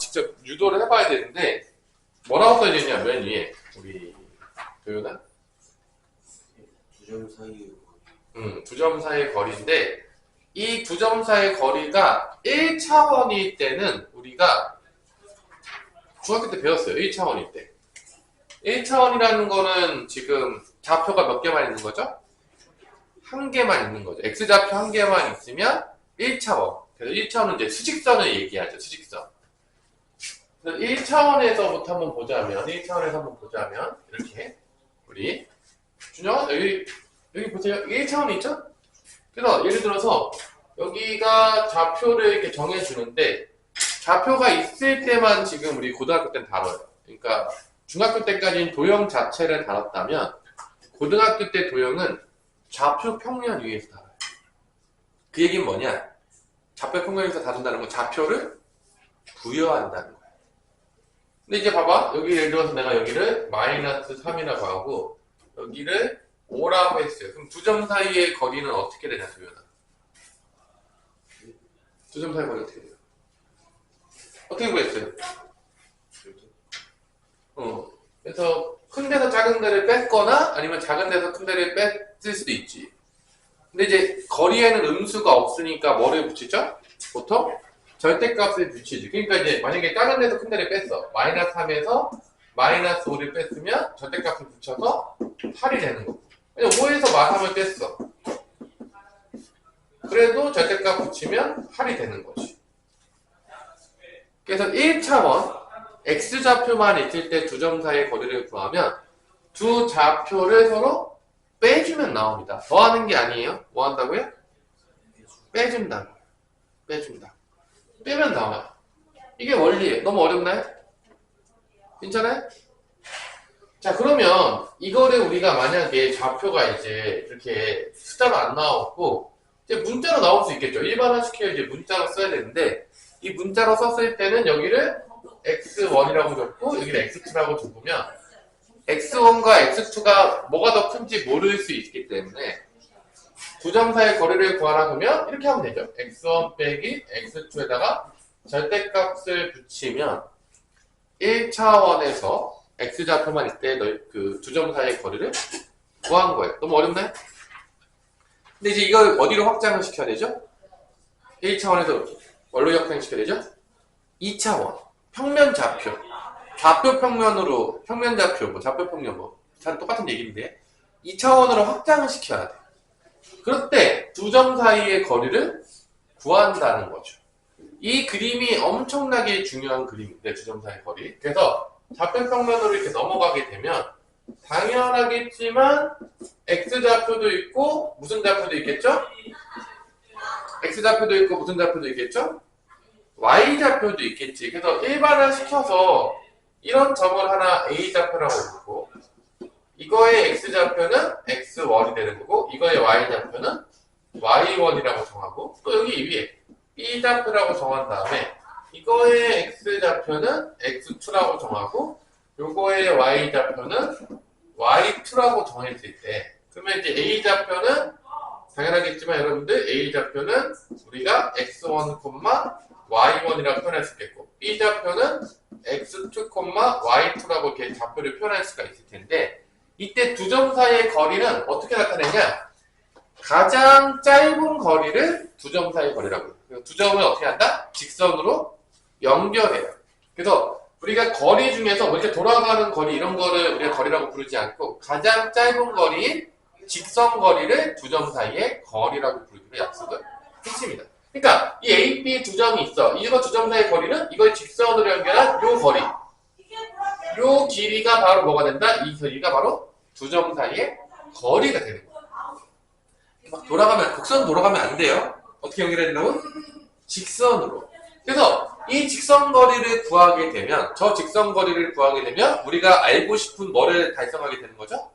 직접 유도를 해봐야 되는데 뭐라고 써있냐 맨 위에 우리 도윤아? 두 점 사이의 거리. 두 점 사이의 거리인데 이 두 점 사이의 거리가 1차원일 때는 우리가 중학교 때 배웠어요. 1차원일 때. 1차원이라는 거는 지금 좌표가 몇 개만 있는 거죠? 한 개만 있는 거죠. x좌표 한 개만 있으면 1차원. 그래서 1차원은 이제 수직선을 얘기하죠. 수직선. 그래서 1차원에서부터 한번 보자면, 1차원에서 한번 보자면, 이렇게, 우리, 준영아, 여기 보세요. 1차원이 있죠? 그래서 예를 들어서, 여기가 좌표를 이렇게 정해주는데, 좌표가 있을 때만 지금 우리 고등학교 때는 다뤄요. 그러니까, 중학교 때까지는 도형 자체를 다뤘다면, 고등학교 때 도형은 좌표 평면 위에서 다뤄요. 그 얘기는 뭐냐? 좌표 평면 위에서 다룬다는 건 좌표를 부여한다는 거예요. 근데 이제 봐봐. 여기 예를 들어서 내가 여기를 마이너스 3이라고 하고 여기를 5라고 했어요. 그럼 두 점 사이의 거리는 어떻게 되냐, 도현아? 두 점 사이의 거리 어떻게 돼요? 어떻게 구했어요? 그래서 큰 데서 작은 데를 뺐거나 아니면 작은 데서 큰 데를 뺐을 수도 있지. 근데 이제 거리에는 음수가 없으니까 뭐를 붙이죠? 보통 절대값을 붙이지. 그러니까 이제 만약에 작은 데서 큰 데를 뺐어. 마이너스 3에서 마이너스 5를 뺐으면 절대값을 붙여서 8이 되는 거고. 5에서 마3을 뺐어. 그래도 절대값 붙이면 8이 되는 거지. 그래서 1차원 x좌표만 있을 때 두 점 사이의 거리를 구하면 두 좌표를 서로 빼주면 나옵니다. 더하는 게 아니에요. 뭐 한다고요? 빼준다. 빼준다. 빼면 나와요. 이게 원리예요. 너무 어렵나요? 괜찮아요? 자, 그러면 이거를 우리가 만약에 좌표가 이제 이렇게 숫자로 안 나왔고 이제 문자로 나올 수 있겠죠. 일반화시켜 이제 문자로 써야 되는데 이 문자로 썼을 때는 여기를 x1이라고 적고 여기를 x2라고 적으면 x1과 x2가 뭐가 더 큰지 모를 수 있기 때문에 두 점 사이의 거리를 구하라 그러면 이렇게 하면 되죠. x1 빼기 x2에다가 절대값을 붙이면 1차원에서 x좌표만 있을 때 그 두 점 사이의 거리를 구한 거예요. 너무 어렵나요? 근데 이제 이걸 어디로 확장을 시켜야 되죠? 1차원에서 뭘로 확장시켜야 되죠? 2차원 평면 좌표 좌표 평면으로 평면 좌표 뭐 좌표 평면 뭐 다 똑같은 얘기인데 2차원으로 확장을 시켜야 돼. 그럴 때 두 점 사이의 거리를 구한다는 거죠. 이 그림이 엄청나게 중요한 그림인데 두 점 사이의 거리. 그래서 좌표 평면으로 이렇게 넘어가게 되면 당연하겠지만 x좌표도 있고 무슨 좌표도 있겠죠? x좌표도 있고 무슨 좌표도 있겠죠? y좌표도 있겠지. 그래서 일반화 시켜서 이런 점을 하나 a좌표라고 부르고 이거의 x좌표는 x1이 되는 거고 이거의 y좌표는 y1이라고 정하고 또 여기 위에 b좌표라고 정한 다음에 이거의 x좌표는 x2라고 정하고 요거의 y좌표는 y2라고 정했을 때 그러면 이제 a좌표는 당연하겠지만 여러분들 a좌표는 우리가 x1, y1이라고 표현할 수 있겠고 b좌표는 x2, y2라고 이렇게 좌표를 표현할 수가 있을 텐데 이때 두 점 사이의 거리는 어떻게 나타내냐? 가장 짧은 거리를 두 점 사이의 거리라고 해요. 두 점을 어떻게 한다? 직선으로 연결해요. 그래서 우리가 거리 중에서 뭐 이렇게 돌아가는 거리 이런 거를 우리가 거리라고 부르지 않고 가장 짧은 거리인 직선 거리를 두 점 사이의 거리라고 부르기로 약속을 했습니다. 그러니까 이 A, B 두 점이 있어. 이거 두 점 사이의 거리는 이걸 직선으로 연결한 요 거리. 요 길이가 바로 뭐가 된다? 이 길이가 바로 두 점 사이의 거리가 되는 거예요. 막 돌아가면 곡선 돌아가면 안 돼요. 어떻게 연결해야 된다고? 직선으로. 그래서 이 직선 거리를 구하게 되면 저 직선 거리를 구하게 되면 우리가 알고 싶은 뭐를 달성하게 되는 거죠?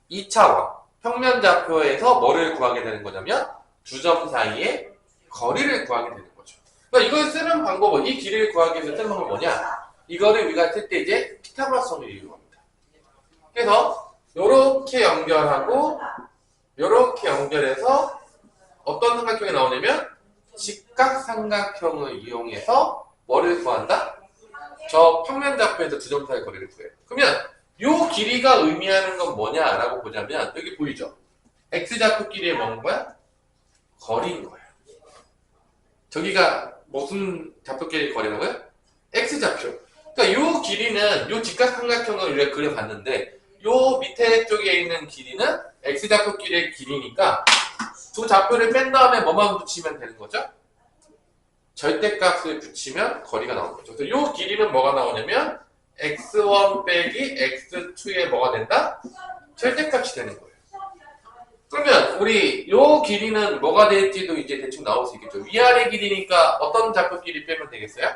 2차원 평면 좌표에서 뭐를 구하게 되는 거냐면 두 점 사이의 거리를 구하게 되는 거죠. 그러니까 이걸 쓰는 방법은 이 길이를 구하기 위해서 쓰는 방법은 뭐냐? 이거를 우리가 쓸 때 이제 피타고라스를 이용합니다. 그래서 요렇게 연결하고 요렇게 연결해서 어떤 삼각형이 나오냐면 직각삼각형을 이용해서 뭐를 구한다? 저 평면 좌표에서 두 점 사이의 거리를 구해요. 그러면 요 길이가 의미하는 건 뭐냐라고 보자면 여기 보이죠? x좌표 길이의 뭔 거야? 거리인 거예요. 저기가 무슨 좌표 길이의 거리라고요? x좌표. 그러니까 요 길이는 요 직각삼각형을 우리가 그려봤는데 요 밑에 쪽에 있는 길이는 x좌표 길이의 길이니까 두 좌표를 뺀 다음에 뭐만 붙이면 되는 거죠? 절대값을 붙이면 거리가 나오는 거죠. 그래서 요 길이는 뭐가 나오냐면 x1 빼기 x2에 뭐가 된다? 절대값이 되는 거예요. 그러면 우리 요 길이는 뭐가 될지도 이제 대충 나올 수 있겠죠. 위아래 길이니까 어떤 좌표 길이 빼면 되겠어요?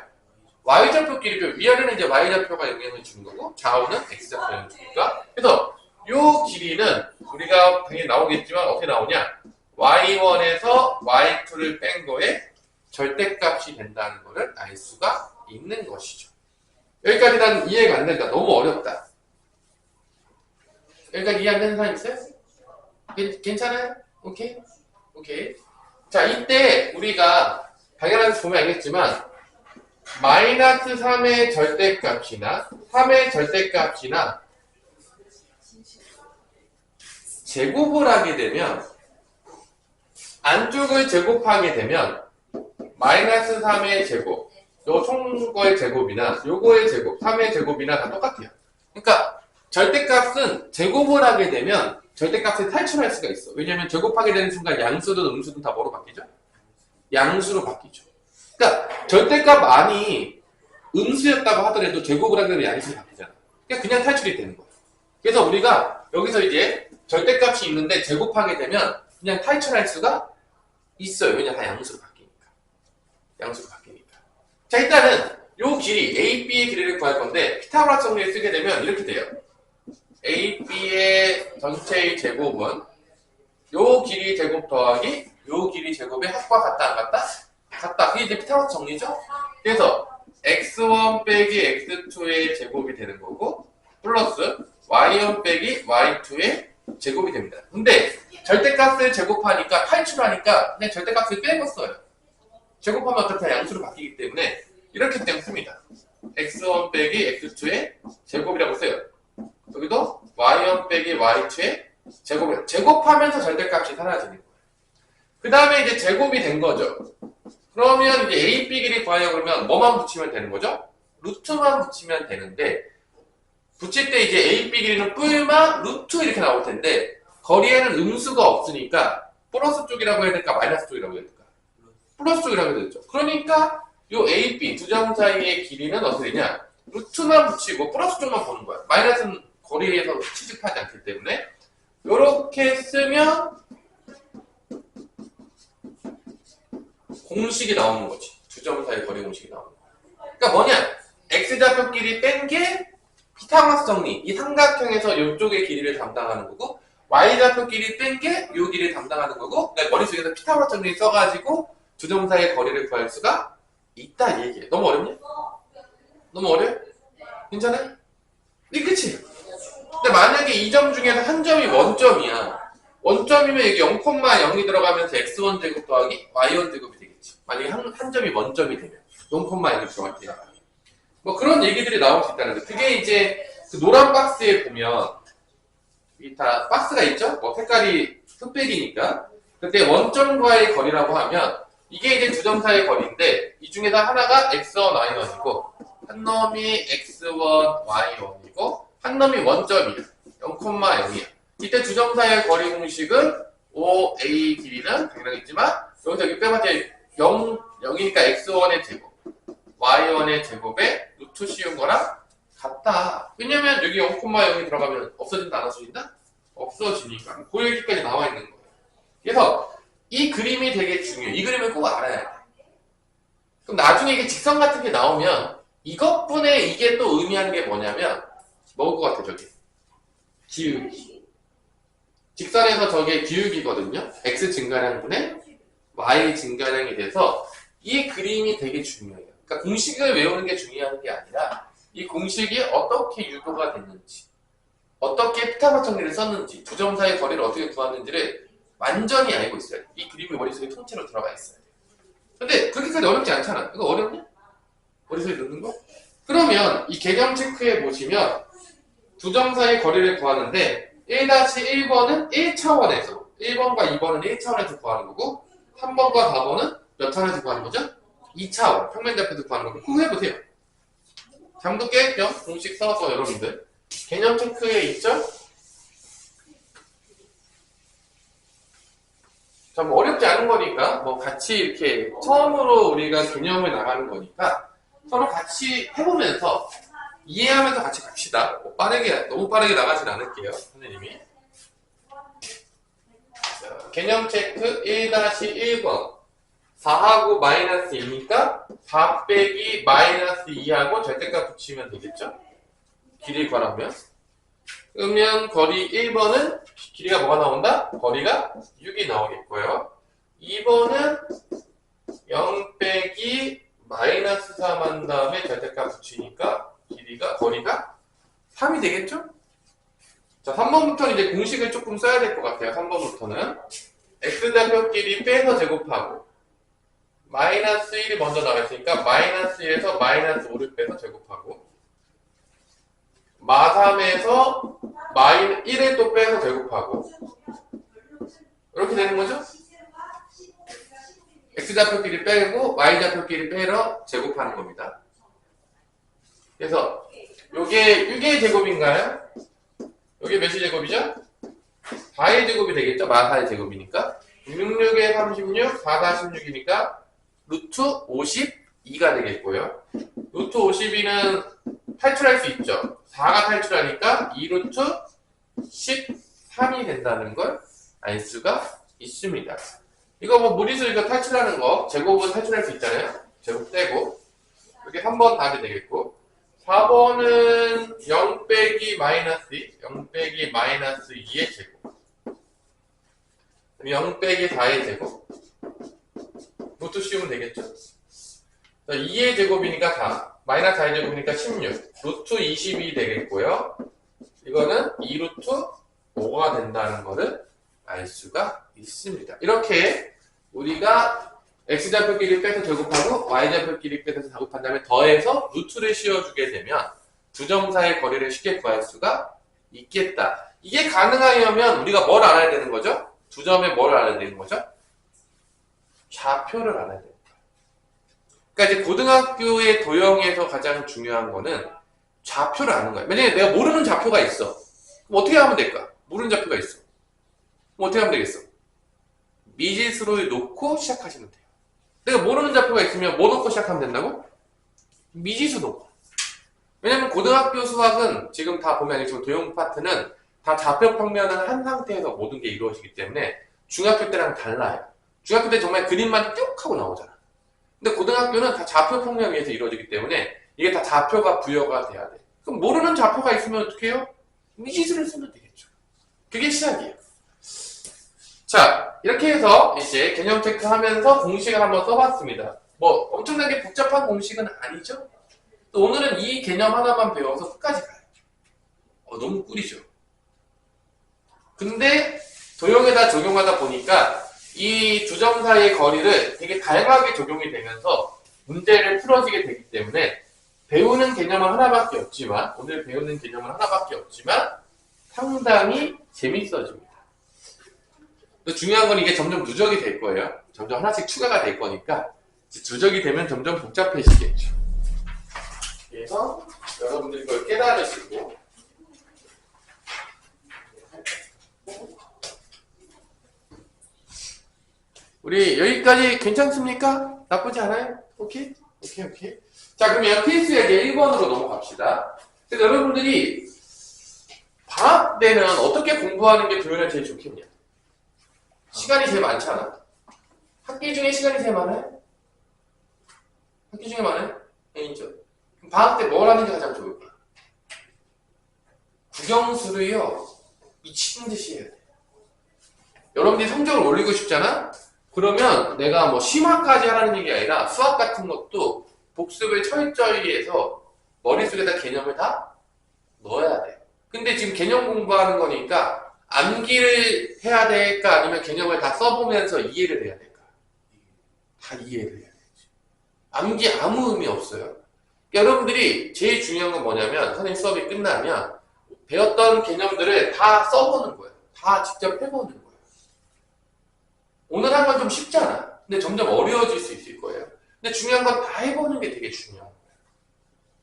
y좌표 길이 빼면 위아래는 이제 y좌표가 영향을 주는 거고 좌우는 x좌표가 영향을 주니까. 그래서 요 길이는 우리가 당연히 나오겠지만 어떻게 나오냐? y1에서 y2를 뺀 거에 절대값이 된다는 것을 알 수가 있는 것이죠. 여기까지 난 이해가 안 된다. 너무 어렵다. 여기까지 이해 안 되는 사람 있어요? 괜찮아요? 오케이? 오케이. 자, 이때 우리가 당연하게 보면 알겠지만 마이너스 3의 절대값이나 3의 절대값이나 제곱을 하게 되면 안쪽을 제곱하게 되면 마이너스 3의 제곱, 요 총 거의 제곱이나 요거의 제곱, 3의 제곱이나 다 똑같아요. 그러니까 절대값은 제곱을 하게 되면 절대값을 탈출할 수가 있어. 왜냐면 제곱하게 되는 순간 양수든 음수든 다 뭐로 바뀌죠? 양수로 바뀌죠. 그러니까 절대값 안이 음수였다고 하더라도 제곱을 하게 되면 양수로 바뀌잖아. 그냥 탈출이 되는 거야. 그래서 우리가 여기서 이제 절대값이 있는데 제곱하게 되면 그냥 탈출할 수가 있어요. 왜냐면 다 양수로 바뀌니까. 양수로 바뀌니까. 자, 일단은 요 길이, AB의 길이를 구할 건데 피타고라스 정리를 쓰게 되면 이렇게 돼요. AB의 전체의 제곱은 요 길이 제곱 더하기 요 길이 제곱의 합과 같다 안 같다? 같다. 그게 이제 피타고라스 정리죠? 그래서 x1 빼기 x2의 제곱이 되는 거고 플러스 y1 빼기 y2의 제곱이 됩니다. 근데 절대값을 제곱하니까 탈출하니까 그냥 절대값을 빼고 써요. 제곱하면 어차피 양수로 바뀌기 때문에 이렇게 때문에 씁니다. x1 빼기 x2의 제곱이라고 써요. 여기도 y1 빼기 y2의 제곱을 제곱하면서 절대값이 사라지는 거예요. 그 다음에 이제 제곱이 된 거죠. 그러면 이제 a, b 길이 구하려고 그러면 뭐만 붙이면 되는 거죠? 루트만 붙이면 되는데 붙일 때 이제 a, b 길이는 뿔마 루트 이렇게 나올 텐데 거리에는 음수가 없으니까 플러스 쪽이라고 해야 될까 마이너스 쪽이라고 해야 될까? 플러스 쪽이라고 해야 되죠. 그러니까 요 a, b 두 점 사이의 길이는 어떻게 되냐? 루트만 붙이고 플러스 쪽만 보는 거야. 마이너스는 거리에서 취집하지 않기 때문에 이렇게 쓰면 공식이 나오는 거지. 두 점 사이의 거리 공식이 나오는 거야. 그러니까 뭐냐? x좌표끼리 뺀 게 피타고라스 정리. 이 삼각형에서 이쪽의 길이를 담당하는 거고 y좌표끼리 뺀 게 이 길이를 담당하는 거고 그러니까 머릿속에서 피타고라스 정리 써가지고 두 점 사이의 거리를 구할 수가 있다 이 얘기예요. 너무 어렵냐? 너무 어려워? 괜찮아요? 이 끝이에요. 근데 만약에 이 점 중에서 한 점이 원점이야. 원점이면 여기 0,0이 들어가면서 x1 제곱 더하기 y1 제곱이 되겠지. 만약에 한 점이 원점이 되면 0,0이 들어갈 때. 뭐 그런 얘기들이 나올 수 있다는 거. 그게 이제 그 노란 박스에 보면 이 다 박스가 있죠? 뭐 색깔이 흑백이니까. 그때 원점과의 거리라고 하면 이게 이제 두 점 사이의 거리인데 이 중에서 하나가 x1, y1이고 한 놈이 x1, y1이고 한 놈이 원점이야. 0,0이야. 이때 두 점 사이의 거리 공식은 OA 길이는 당연하겠지만 여기서 여기 빼봤자 0이니까 x1의 제곱 y1의 제곱에 루트 씌운 거랑 같다. 왜냐면 여기 0,0이 들어가면 없어진다 안 없어진다? 없어지니까 그 얘기까지 나와 있는 거예요. 그래서 이 그림이 되게 중요해요. 이 그림을 꼭 알아야 돼. 그럼 나중에 이게 직선 같은 게 나오면 이것분에 이게 또 의미하는 게 뭐냐면 뭐일 것 같아 저기? 기울기. 직선에서 저게 기울기거든요. x 증가량분의 y 증가량이 돼서 이 그림이 되게 중요해요. 그러니까 공식을 외우는 게 중요한 게 아니라 이 공식이 어떻게 유도가 됐는지 어떻게 피타고라스 정리를 썼는지 두 점 사이의 거리를 어떻게 구하는지를 완전히 알고 있어야 돼. 이 그림이 머릿속에 통째로 들어가 있어야 돼. 근데 그렇게까지 어렵지 않잖아. 이거 어렵냐? 머릿속에 넣는 거? 그러면 이 개념 체크에 보시면 두 점 사이 거리를 구하는데 1-1번은 1차원에서 1번과 2번은 1차원에서 구하는 거고 3번과 4번은 몇 차원에서 구하는 거죠? 2차원 평면좌표에서 구하는 거고 그거 해보세요. 잠도 깨겠죠? 공식 써서 여러분들 개념 체크에 있죠? 좀 어렵지 않은 거니까 뭐 같이 이렇게 처음으로 우리가 개념을 나가는 거니까 서로 같이 해보면서 이해하면서 같이 갑시다. 뭐 너무 빠르게 나가진 않을게요, 선생님이. 자, 개념 체크 1-1번 4하고 마이너스 2니까 4 빼기 마이너스 2하고 절대값 붙이면 되겠죠? 길이 구하라면. 그러면 거리 1번은 길이가 뭐가 나온다? 거리가 6이 나오겠고요. 2번은 0 빼기 마이너스 3 한 다음에 절대값 붙이니까 거리가 3이 되겠죠? 자, 3번부터는 이제 공식을 조금 써야 될 것 같아요. 3번부터는 x좌표끼리 빼서 제곱하고 마이너스 1이 먼저 나와있으니까 마이너스 1에서 마이너스 5를 빼서 제곱하고 마3에서 1을 또 빼서 제곱하고 이렇게 되는 거죠? x좌표끼리 빼고 y좌표끼리 빼러 제곱하는 겁니다. 그래서 요게 6의 제곱인가요? 요게 몇의 제곱이죠? 4의 제곱이 되겠죠? 마4의 제곱이니까 66에 36, 4, 46이니까 루트 52가 되겠고요. 루트 52는 탈출할 수 있죠. 4가 탈출하니까 2루트 13이 된다는 걸 알 수가 있습니다. 이거 뭐 무리수 이거 탈출하는 거 제곱은 탈출할 수 있잖아요. 제곱 떼고 이렇게 3번 답이 되겠고 4번은 0 빼기 마이너스 2, 0 빼기 마이너스 2의 제곱 0 빼기 4의 제곱 루트 씌우면 되겠죠? 2의 제곱이니까 4 마이너스 4의 제곱이니까 16 루트 22 되겠고요. 이거는 2루트 5가 된다는 거를 알 수가 있습니다. 이렇게 우리가 x좌표끼리 빼서 제곱하고 y좌표끼리 빼서 제곱한 다음에 더해서 루트를 씌워주게 되면 두 점 사이의 거리를 쉽게 구할 수가 있겠다. 이게 가능하려면 우리가 뭘 알아야 되는 거죠? 두 점에 뭘 알아야 되는 거죠? 좌표를 알아야 됩니다. 그러니까 이제 고등학교의 도형에서 가장 중요한 거는 좌표를 아는 거예요. 만약에 내가 모르는 좌표가 있어. 그럼 어떻게 하면 될까? 모르는 좌표가 있어. 그럼 어떻게 하면 되겠어? 미지수로 놓고 시작하시면 돼요. 내가 모르는 좌표가 있으면 뭐 놓고 시작하면 된다고? 미지수 놓고. 왜냐면 고등학교 수학은 지금 다 보면 지금 도형 파트는 다 좌표 평면을 한 상태에서 모든 게 이루어지기 때문에 중학교 때랑 달라요. 중학교 때 정말 그림만 쭉 하고 나오잖아. 근데 고등학교는 다 좌표 평면 위에서 이루어지기 때문에 이게 다 좌표가 부여가 돼야 돼. 그럼 모르는 좌표가 있으면 어떻게 해요? 미지수를 쓰면 되겠죠. 그게 시작이에요. 자, 이렇게 해서 이제 개념 체크하면서 공식을 한번 써봤습니다. 뭐 엄청나게 복잡한 공식은 아니죠? 또 오늘은 이 개념 하나만 배워서 끝까지 가요. 너무 꿀이죠. 근데 도형에다 적용하다 보니까 이 두 점 사이의 거리를 되게 다양하게 적용이 되면서 문제를 풀어지게 되기 때문에 배우는 개념은 하나밖에 없지만 오늘 배우는 개념은 하나밖에 없지만 상당히 재밌어집니다. 중요한 건 이게 점점 누적이 될 거예요. 점점 하나씩 추가가 될 거니까 누적이 되면 점점 복잡해지겠죠. 그래서 여러분들이 그걸 깨달으시고 우리 여기까지 괜찮습니까? 나쁘지 않아요? 오케이? 오케이. 자, 그러면 필수예제 1번으로 넘어갑시다. 그래서 여러분들이 방학 때는 어떻게 공부하는 게 교육에 제일 좋겠냐? 시간이 제일 많잖아. 학기 중에 시간이 제일 많아요? 학기 중에 많아요? 아니죠. 방학 때 뭘 하는 게 가장 좋을까? 국영수를요, 미친 듯이 해야 돼. 여러분들이 성적을 올리고 싶잖아? 그러면 내가 뭐 심화까지 하라는 얘기 아니라 수학 같은 것도 복습을 철저히 해서 머릿속에다 개념을 다 넣어야 돼. 근데 지금 개념 공부하는 거니까 암기를 해야 될까 아니면 개념을 다 써보면서 이해를 해야 될까? 다 이해를 해야 되지. 암기 아무 의미 없어요. 여러분들이 제일 중요한 건 뭐냐면 선생님 수업이 끝나면 배웠던 개념들을 다 써보는 거예요. 다 직접 해보는 거예요. 오늘 한 건 좀 쉽잖아. 근데 점점 어려워질 수 있을 거예요. 근데 중요한 건 다 해보는 게 되게 중요한 거예요.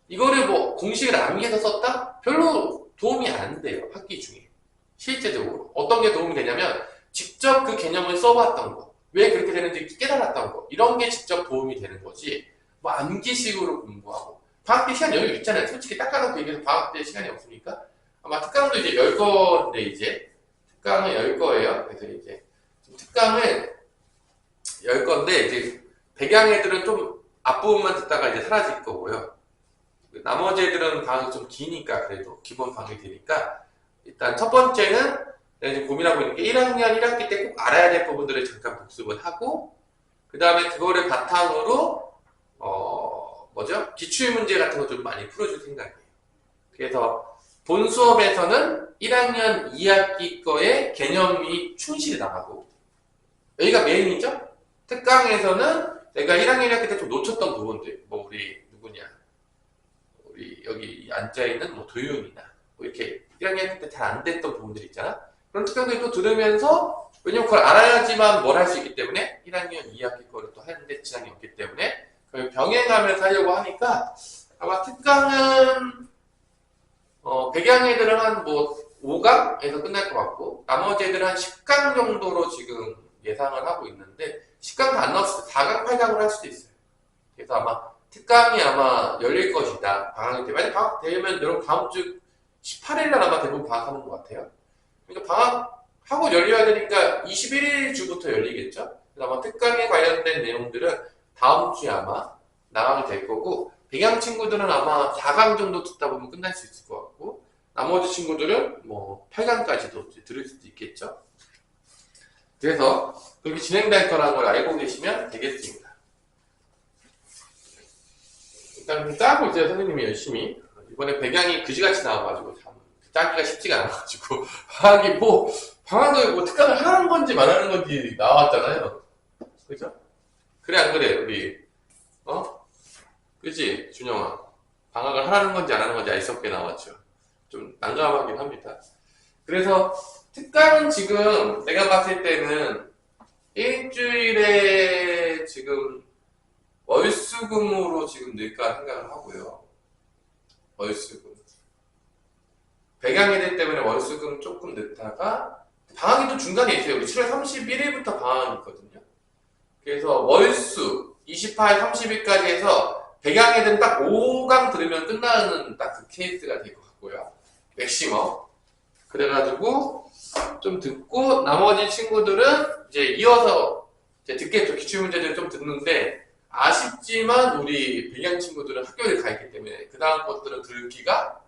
이거를 뭐 공식을 암기해서 썼다? 별로 도움이 안 돼요. 학기 중에. 실제적으로. 어떤 게 도움이 되냐면 직접 그 개념을 써봤던 거. 왜 그렇게 되는지 깨달았던 거. 이런 게 직접 도움이 되는 거지. 뭐 암기식으로 공부하고. 방학 때 시간 여유 있잖아요. 솔직히 닦아놓고 얘기해서 방학 때 시간이 없으니까. 아마 특강도 이제 열 건데 이제. 특강은 열 거예요. 그래서 이제 특강을 열 건데 이제 백양 애들은 좀 앞부분만 듣다가 이제 사라질 거고요. 나머지 애들은 방학이 좀 기니까 그래도 기본 방학이 되니까 일단 첫 번째는 내가 지금 고민하고 있는 게 1학년 1학기 때 꼭 알아야 될 부분들을 잠깐 복습을 하고 그 다음에 그거를 바탕으로 뭐죠? 기출문제 같은 거 좀 많이 풀어줄 생각이에요. 그래서 본 수업에서는 1학년 2학기 거의 개념이 충실히 나가고 여기가 메인이죠? 특강에서는 내가 1학년 1학기 때 좀 놓쳤던 부분들 뭐 우리 누구냐 우리 여기 앉아있는 뭐 도윤이나 뭐 이렇게 1학년 때 잘 안 됐던 부분들 있잖아. 그런 특강들 또 들으면서 왜냐면 그걸 알아야지만 뭘 할 수 있기 때문에 1학년 2학기 거를 또 하는데 지장이 없기 때문에 그걸 병행하면서 하려고 하니까 아마 특강은 백양 애들은 한 뭐 5강에서 끝날 것 같고 나머지 애들은 한 10강 정도로 지금 예상을 하고 있는데 10강도 안 나왔을 때 4강, 8강을 할 수도 있어요. 그래서 아마 특강이 아마 열릴 것이다. 방학이 때. 만약 방학 되면 여러분 다음 주 18일날 아마 대부분 방학하는 것 같아요. 그러니까 방학하고 열려야 되니까 21일 주부터 열리겠죠? 그래서 아마 특강에 관련된 내용들은 다음 주에 아마 나가게 될 거고 백양 친구들은 아마 4강 정도 듣다 보면 끝날 수 있을 것 같고 나머지 친구들은 뭐 8강까지도 들을 수도 있겠죠? 그래서 그렇게 진행될 거라는 걸 알고 계시면 되겠습니다. 일단 짜고 있어요. 선생님이 열심히. 이번에 백양이 그지같이 나와가지고 참 짜기가 쉽지가 않아가지고 방학을 뭐 특강을 하는 건지 말하는 건지 나왔잖아요. 그죠? 그래 안 그래 우리 그치 준영아 방학을 하라는 건지 안 하는 건지 알 수 없게 나왔죠. 좀 난감하긴 합니다. 그래서 특강은 지금 내가 봤을 때는 일주일에 지금 월수금으로 지금 넣을까 생각을 하고요. 월수금. 백양애들 때문에 월수금 조금 넣다가 방학이 또 중간에 있어요. 우리 7월 31일부터 방학이 있거든요. 그래서 월수 28, 30일까지 해서 백양애들은 딱 5강 들으면 끝나는 딱 그 케이스가 될 것 같고요. 맥시멈. 그래가지고 좀 듣고 나머지 친구들은 이제 이어서 이제 듣겠죠. 기출문제들 좀 듣는데 아쉽지만 우리 백양 친구들은 학교를 가 있기 때문에 그 다음 것들은 듣기가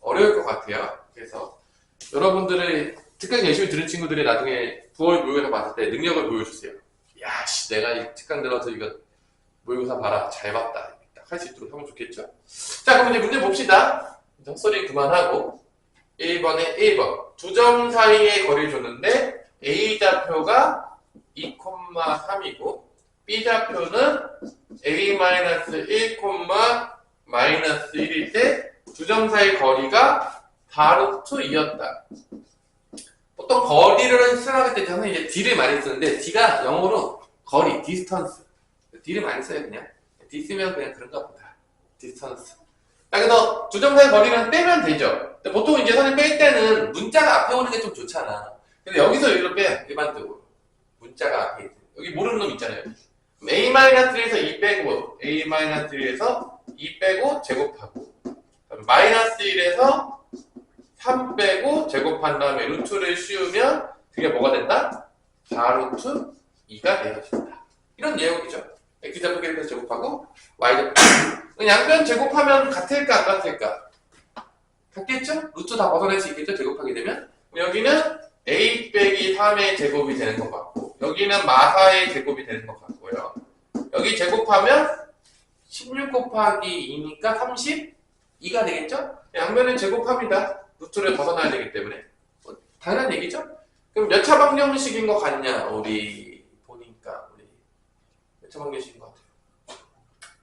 어려울 것 같아요. 그래서 여러분들의 특강 열심히 들은 친구들이 나중에 9월 모의고사 봤을 때 능력을 보여주세요. 야, 씨, 내가 이 특강 들어서 이거 모의고사 봐라. 잘 봤다. 딱 할 수 있도록 하면 좋겠죠? 자, 그럼 이제 문제 봅시다. 헛소리 그만하고 1번에 1번. 두 점 사이의 거리를 줬는데 A좌표가 2,3이고 B좌표는 A-1, -1일 때 두 점 사이 거리가 4√2였다. 보통 거리를 생각할 때 저는 이제 D를 많이 쓰는데 D가 영어로 거리, distance. D를 많이 써요 그냥. D 쓰면 그냥 그런가 보다. distance. 그래서 두 점 사이 거리는 빼면 되죠. 근데 보통 이제 선생님 뺄 때는 문자가 앞에 오는 게 좀 좋잖아. 근데 여기서 여기로 빼. 일반적으로. 문자가 앞에 있어. 여기 모르는 놈 있잖아요. A-1에서 2 빼고 A-1에서 2 빼고 제곱하고 -1에서 3 빼고 제곱한 다음에 루트를 씌우면 그게 뭐가 된다? 4√2가 되어진다. 이런 내용이죠. X좌표 계속해서 제곱하고 Y좌표 양변 제곱하면 같을까 안 같을까? 같겠죠? 루트 다 벗어낼 수 있겠죠? 제곱하게 되면 여기는 A 빼기 3의 제곱이 되는 것 같고 여기는 마사의 제곱이 되는 것 같고요. 여기 제곱하면 16 곱하기 2니까 32가 되겠죠? 양변을 제곱합니다. 루트를 벗어나야 되기 때문에 당연한 얘기죠? 그럼 몇 차 방정식인 것 같냐? 우리 보니까 우리 몇 차 방정식인 것 같아요?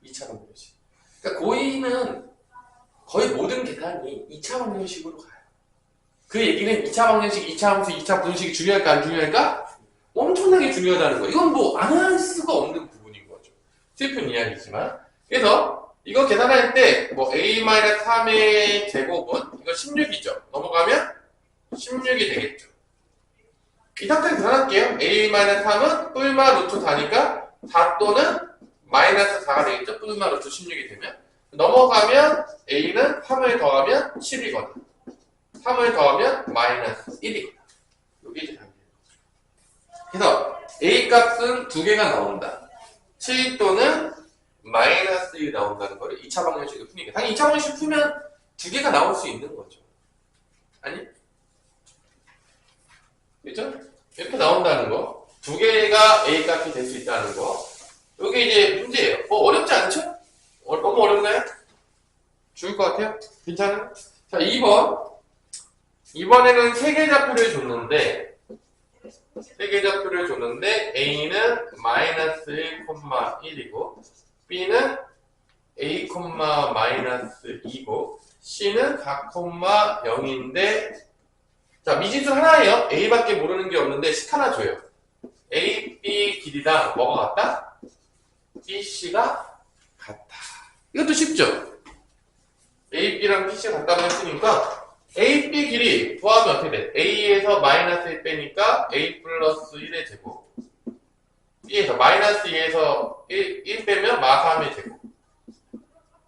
2차 방정식. 그러니까 고2는 거의 모든 계산이 2차 방정식으로 가요. 그 얘기는 2차 방정식, 2차 함수, 2차 분식이 중요할까 안 중요할까? 엄청나게 중요하다는 거예요. 이건 뭐 안 할 수가 없는 부분인 거죠. 슬픈 이야기지만. 그래서 이거 계산할 때 뭐 a-3의 제곱은 이거 16이죠. 넘어가면 16이 되겠죠. 이 상태로 계산할게요. a-3은 뿔마 루트 4니까 4 또는 마이너스 4가 되겠죠. 뿔마 루트 16이 되면. 넘어가면 a는 3을 더하면 10이거든. 3을 더하면 마이너스 1이거든. 이게 이제 답이에요. 그래서 a 값은 두 개가 나온다. 7 또는 마이너스 1이 나온다는 거를 2차 방정식으로 푸니까. 당연히 2차 방정식 풀면 두 개가 나올 수 있는 거죠. 아니? 그죠? 이렇게 나온다는 거. 두 개가 a 값이 될 수 있다는 거. 이게 이제 문제예요. 어렵지 않죠? 너무 어렵나요? 죽을 것 같아요? 괜찮아요? 자, 2번. 이번에는 세계좌표를 줬는데, A는 마이너스 1,1이고, B는 A, 마이너스 2고, C는 4,0인데, 자, 미진수 하나예요. A밖에 모르는 게 없는데, 식 하나 줘요. A, B 길이랑 뭐가 같다? B, C가 같다. 이것도 쉽죠? A, B랑 B, C가 같다고 했으니까, A, B 길이 구하면 어떻게 돼? A에서 마이너스 1 빼니까 A 플러스 1의 제곱. B에서 마이너스 2에서 1 빼면 마3의 제곱.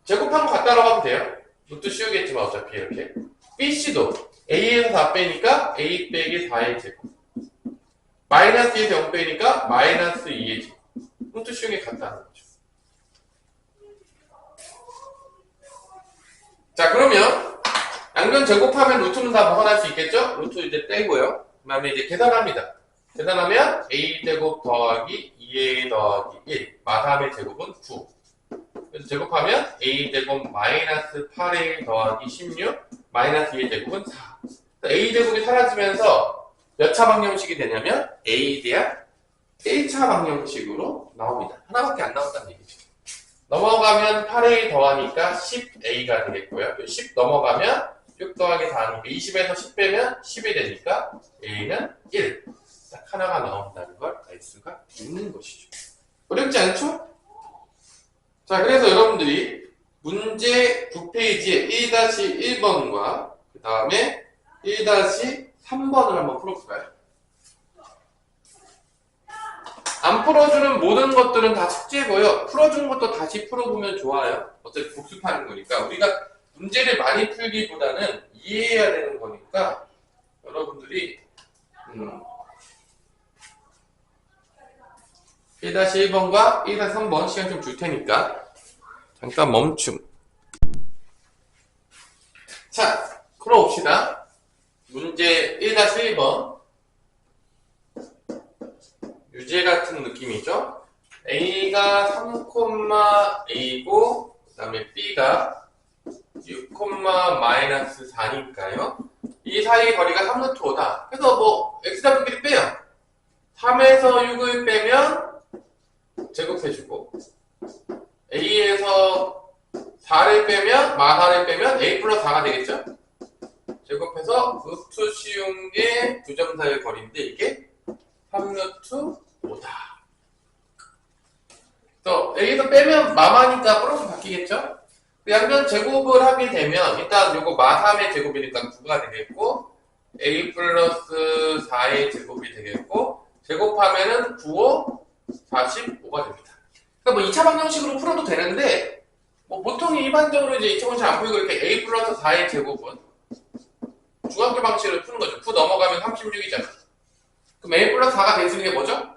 제곱한 거 같다라고 하면 돼요. 이것도 쉬우겠지만 어차피 이렇게. BC도 A에서 4 빼니까 A 빼기 4의 제곱. 마이너스 2에서 0 빼니까 마이너스 2의 제곱. 이것도 쉬우게 같다는 거죠. 자, 그러면 양변 제곱하면 루트는 다 벗어날 수 있겠죠? 루트 이제 떼고요. 그 다음에 이제 계산합니다. 계산하면 a 제곱 더하기 2a 더하기 1 마3의 제곱은 9. 그래서 제곱하면 a 제곱 마이너스 8a 더하기 16 마이너스 2의 제곱은 4. a 제곱이 사라지면서 몇 차 방정식이 되냐면 a 대한 1차 방정식으로 나옵니다. 하나밖에 안 나온다는 얘기죠. 넘어가면 8a 더하니까 10a가 되겠고요. 10 넘어가면 6 더하기 4니까 20에서 10 빼면 10이 되니까 a는 1. 딱 하나가 나온다는 걸 알 수가 있는 것이죠. 어렵지 않죠? 자, 그래서 여러분들이 문제 9페이지에 1-1번과 그 다음에 1-3번을 한번 풀어볼까요? 안 풀어주는 모든 것들은 다 숙제고요. 풀어준 것도 다시 풀어보면 좋아요. 어차피 복습하는 거니까. 우리가 문제를 많이 풀기보다는 이해해야 되는 거니까 여러분들이 1-1번과 1-3번 시간 좀 줄 테니까 잠깐 멈춤. 자, 풀어봅시다. 문제 1-1번 유제 같은 느낌이죠. A가 3,A고 그 다음에 B가 6, 마이너스 4니까요. 이 사이의 거리가 3루트 5다. 그래서 뭐 X좌표끼리 빼요. 3에서 6을 빼면 제곱해주고 A에서 4를 빼면 마4를 빼면 A 플러스 4가 되겠죠? 제곱해서 루트 씌운 게 두 점 사이의 거리인데 이게 3루트 5다. 또 A에서 빼면 마마니까 플러스 바뀌겠죠? 양변 제곱을 하게 되면 일단 요거 마3의 제곱이니까 9가 되겠고 A 플러스 4의 제곱이 되겠고 제곱하면은 9, 5, 45가 됩니다. 그러니까 뭐 2차 방정식으로 풀어도 되는데 뭐 보통 일반적으로 이제 2차 방정식 안 풀고 이렇게 A 플러스 4의 제곱은 중학교 방식으로 푸는 거죠. 9 넘어가면 36이잖아. 그럼 A 플러스 4가 될 수 있는 게 뭐죠?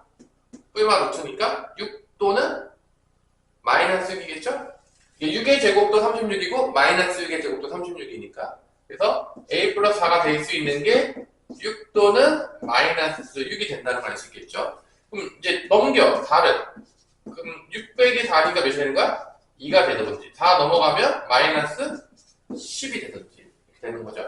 뿔마 루트니까 6 또는 마이너스 6이겠죠? 6의 제곱도 36이고 마이너스 6의 제곱도 36이니까 그래서 A 플러스 4가 될 수 있는 게 6 또는 마이너스 6이 된다는 걸 알 수 있겠죠? 그럼 이제 넘겨 4를 그럼 6 빼기 4니까 몇이 되는 거야? 2가 되든지 4 넘어가면 마이너스 10이 되든지 이렇게 되는 거죠.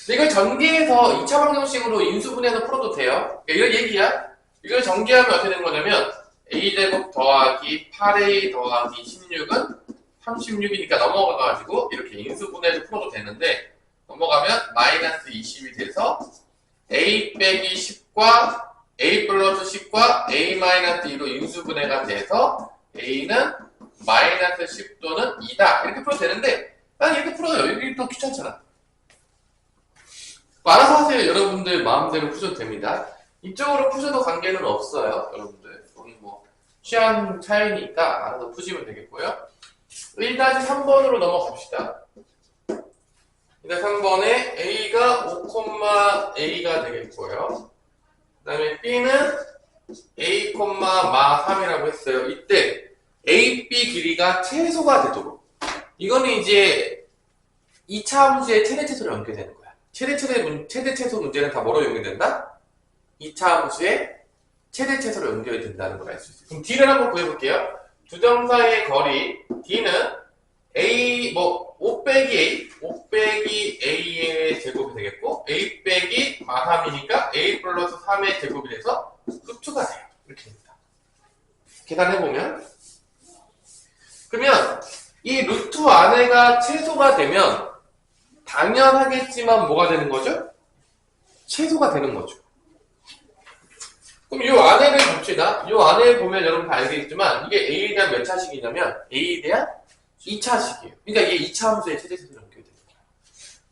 근데 이걸 전개해서 2차 방정식으로 인수분해해서 풀어도 돼요. 그러니까 이런 얘기야. 이걸 전개하면 어떻게 되는 거냐면 A제곱 더하기 8A 더하기 16은 36이니까 넘어가가지고 이렇게 인수분해해서 풀어도 되는데 넘어가면 마이너스 20이 돼서 a 빼기 10과 a 플러스 10과 a 마이너스 2로 인수분해가 돼서 a는 마이너스 10 또는 2다 이렇게 풀어도 되는데 난 이렇게 풀어요. 여기 또 귀찮잖아. 알아서 하세요. 여러분들 마음대로 푸셔도 됩니다. 이쪽으로 푸셔도 관계는 없어요. 여러분들 여기 뭐 취향 차이니까 알아서 푸시면 되겠고요. 1-3번으로 넘어갑시다. 1-3번에 a가 5,a가 되겠고요. 그 다음에 b는 a, 마 3이라고 했어요. 이때 a, b 길이가 최소가 되도록 이거는 이제 2차 함수의 최대 최소로 연결되는 거야. 최대 최소 문제는 다 뭐로 연결된다? 2차 함수의 최대 최소로 연결이 된다는 걸 알 수 있어요. 그럼 D를 한번 구해볼게요. 두 점 사이의 거리 D는 A, 5 빼기 A의 제곱이 되겠고 A 빼기 마3이니까 A 플러스 3의 제곱이 돼서 루트가 돼요. 이렇게 됩니다. 계산해보면 그러면 이 루트 안에가 최소가 되면 당연하겠지만 뭐가 되는 거죠? 최소가 되는 거죠. 그럼 이 안에를 봅시다. 이 안에 보면 여러분 다 알겠지만 이게 A에 대한 몇 차식이냐면 A에 대한 2차식이에요. 그러니까 이게 2차 함수의 최대수로 연결돼요.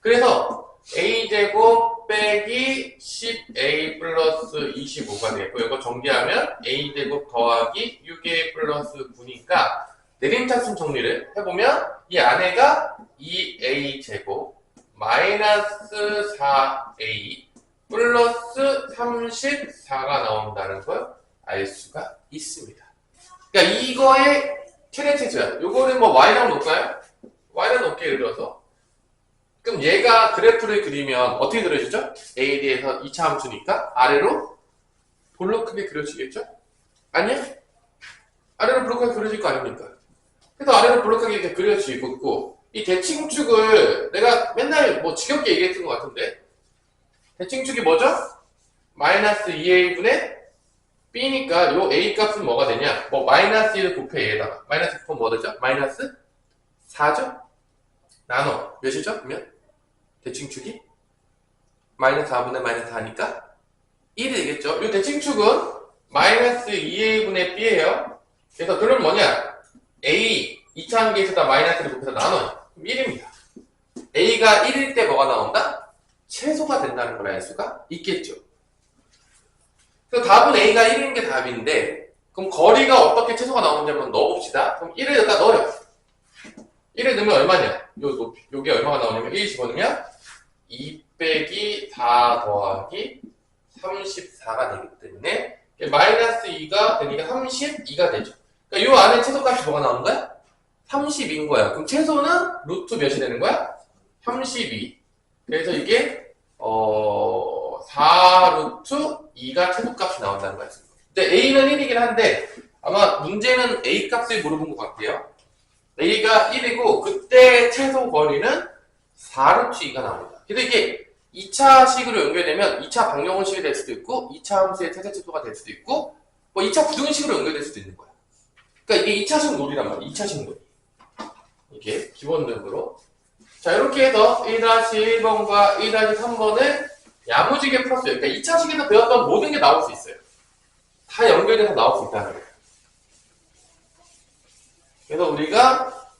그래서 A제곱 빼기 10A 플러스 25가 되겠고 이거 정리하면 A제곱 더하기 6A 플러스 9니까 내림차순 정리를 해보면 이 안에가 2A제곱 마이너스 4A 플러스 34가 나온다는 걸 알 수가 있습니다. 그러니까 이거의 최대 최소야. 요거는 뭐 y랑 놓을까요? y랑 놓을게 예를 들어서. 그럼 얘가 그래프를 그리면 어떻게 그려지죠? A에 대해서 2차 함수니까 아래로 볼록 크게 그려지겠죠? 아니야? 아래로 볼록하게 그려질 거 아닙니까? 그래서 아래로 볼록하게 이렇게 그려지고 있고 이 대칭축을 내가 맨날 뭐 지겹게 얘기했던 것 같은데 대칭축이 뭐죠? 마이너스 2a분의 b니까 요 a 값은 뭐가 되냐? 뭐 마이너스 1을 곱해 얘에다가 마이너스 9는 뭐 되죠? 마이너스 4죠? 나눠 몇이죠? 그러면 대칭축이 마이너스 4분의 마이너스 4니까 1이 되겠죠? 요 대칭축은 마이너스 2a분의 b예요. 그래서 그럼 뭐냐? a 2차 함계에서다 마이너스를 곱해서 나눠요. 그럼 1입니다. a가 1일 때 뭐가 나온다? 최소가 된다는 걸 알 수가 있겠죠. 그래서 답은 A가 1인 게 답인데 그럼 거리가 어떻게 최소가 나오는지 한번 넣어봅시다. 그럼 1을 여기다 넣어요. 1을 넣으면 얼마냐? 요 높이, 요게 얼마가 나오냐면 1 집어넣으면 2 빼기 4 더하기 34가 되기 때문에 마이너스 2가 되니까 32가 되죠. 그러니까 요 안에 최소값이 뭐가 나오는 거야? 30인 거야. 그럼 최소는 루트 몇이 되는 거야? 32. 그래서 이게 4루트 2가 최소값이 나온다는 거예요. 근데 A는 1이긴 한데 아마 문제는 A 값을 물어본 것 같아요. A가 1이고 그때 최소 거리는 4루트 2가 나옵니다. 그래서 이게 2차식으로 연결되면 2차 방정식이 될 수도 있고 2차 함수의 최대 최소가 될 수도 있고 뭐 2차 부등식으로 연결될 수도 있는 거야. 그러니까 이게 2차식 놀이란 말이야. 2차식 놀이. 이게 기본적으로 자 이렇게 해서 1-1번과 1-3번을 야무지게 풀었어요. 그러니까 2차식에서 배웠던 모든 게 나올 수 있어요. 다 연결돼서 나올 수 있다는 거예요. 그래서 우리가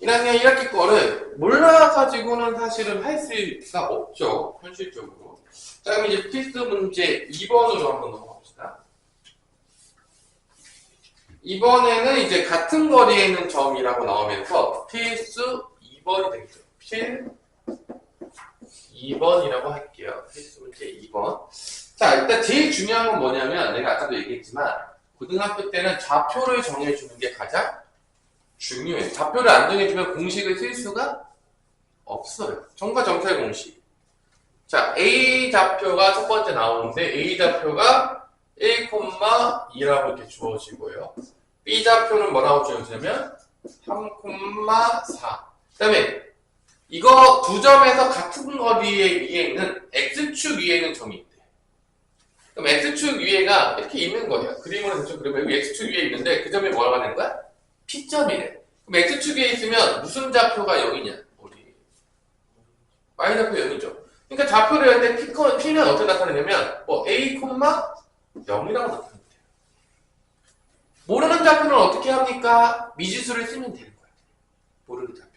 1학년 1학기 거를 몰라가지고는 사실은 할 수가 없죠. 현실적으로. 자 그럼 이제 필수 문제 2번으로 한번 넘어갑시다. 이번에는 이제 같은 거리에 있는 점이라고 나오면서 필수 2번이 되겠죠. 필 2번이라고 할게요. 필수 문제 2번. 자, 일단 제일 중요한 건 뭐냐면 내가 아까도 얘기했지만 고등학교 때는 좌표를 정해주는 게 가장 중요해요. 좌표를 안 정해주면 공식을 쓸 수가 없어요. 점과 점사의 공식. 자, A 좌표가 첫 번째 나오는데 A 좌표가 1,2라고 이렇게 주어지고요. B 좌표는 뭐라고 주어지냐면 3,4. 그 다음에 이거 두 점에서 같은 거리에 위에 있는 X축 위에 있는 점이 있대. 그럼 X축 위에가 이렇게 있는 거예요. 그림으로 대충 그리면 여기 X축 위에 있는데 그 점이 뭐라고 하는 거야? P점이래. 그럼 x축에 있으면 무슨 좌표가 0이냐? 우리 y좌표 0이죠. 그러니까 좌표를 할 때 p는 어떻게 나타내냐면 뭐 a, 0이라고 나타냅니다. 모르는 좌표는 어떻게 합니까? 미지수를 쓰면 되는 거야. 모르는 좌표.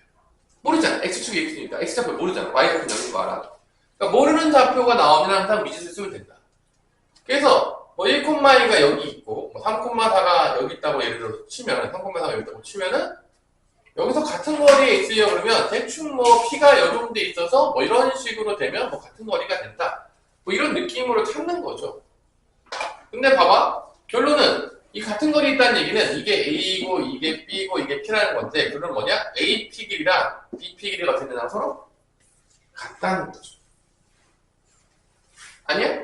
모르잖아. x축이 x니까 x좌표 모르잖아. y좌표 0인 거 알아. 그러니까 모르는 좌표가 나오면 항상 미지수를 쓰면 된다. 그래서 뭐 1,2가 여기 있고 뭐 3,4가 여기 있다고 예를 들어서 치면 3,4가 여기 있다고 치면은 여기서 같은 거리에 있으려 그러면 대충 뭐 p가 요 정도에 있어서 뭐 이런 식으로 되면 뭐 같은 거리가 된다. 뭐 이런 느낌으로 찾는 거죠. 근데 봐봐. 결론은 이 같은 거리에 있다는 얘기는 이게 A이고 이게 B이고 이게 P라는 건데 그건 뭐냐? AP 길이랑 BP 길이가 어떻게 되나 서로 같다는 거죠. 아니야?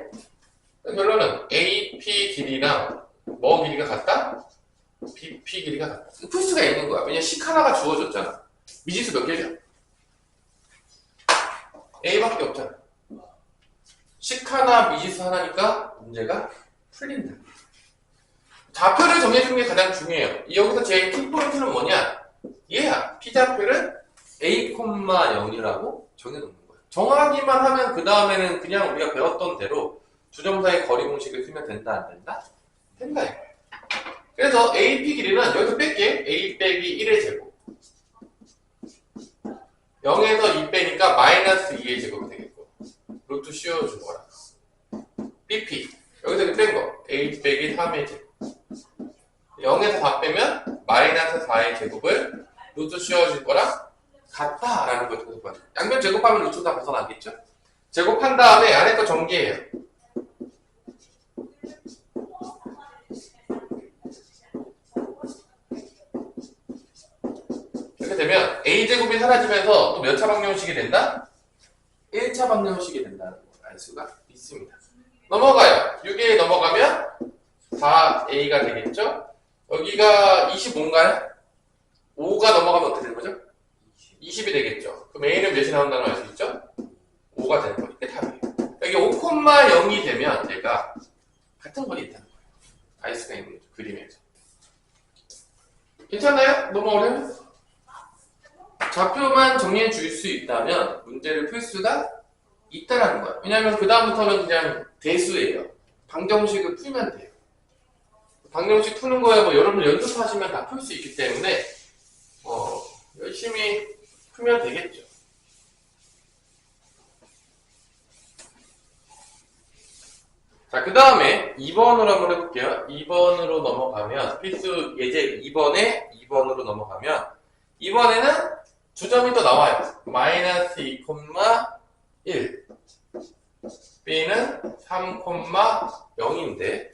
결론은 AP 길이랑 뭐 길이가 같다? BP 길이가 같다. 풀 수가 있는 거야. 왜냐면 식 하나가 주어졌잖아. 미지수 몇 개죠? A밖에 없잖아. 식 하나, 미지수 하나니까 문제가 풀린다. 좌표를 정해주는 게 가장 중요해요. 여기서 제일 키포인트는 뭐냐? 얘야. P좌표를 A,0이라고 정해놓는 거예요. 정하기만 하면 그 다음에는 그냥 우리가 배웠던 대로 주점사의 거리 공식을 쓰면 된다, 안 된다? 된다, 이거예요. 그래서 AP 길이는 여기서 뺄게. A 빼기 1의 제곱. 0에서 2 빼니까 마이너스 2의 제곱이 되겠고. 루트 씌워준 거라. BP. 여기서 이렇게 뺀 거. A 빼기 3의 제곱. 0에서 4 빼면 마이너스 4의 제곱을 루트 씌워줄 거랑 같다라는 걸 통해서 봐요. 양변 제곱하면 루트 다 벗어나겠죠? 제곱한 다음에 안에 거 전개해요. 이렇게 되면 A제곱이 사라지면서 또 몇 차 방정식이 된다? 1차 방정식이 된다는 걸 알 수가 있습니다. 넘어가요. 6에 넘어가면 4A가 되겠죠? 여기가 25인가요? 5가 넘어가면 어떻게 되는 거죠? 20이 되겠죠? 그럼 A는 몇이 나온다는 걸 알 수 있죠? 5가 되는 거니까 답이에요. 여기 5,0이 되면 얘가 같은 거리 있다는 거예요. 알 수가 있는 거죠. 그림에서. 괜찮나요? 너무 어려워요? 좌표만 정리해 줄 수 있다면 문제를 풀 수가 있다라는 거예요. 왜냐하면 그 다음부터는 그냥 대수예요. 방정식을 풀면 돼요. 방정식 푸는 거에 뭐 여러분 연습하시면 다 풀 수 있기 때문에 열심히 풀면 되겠죠. 자, 그 다음에 2번으로 한번 해볼게요. 2번으로 넘어가면 필수 예제 2번으로 넘어가면 이번에는 주점이 또 나와요. 마이너스 2,1 B는 3,0인데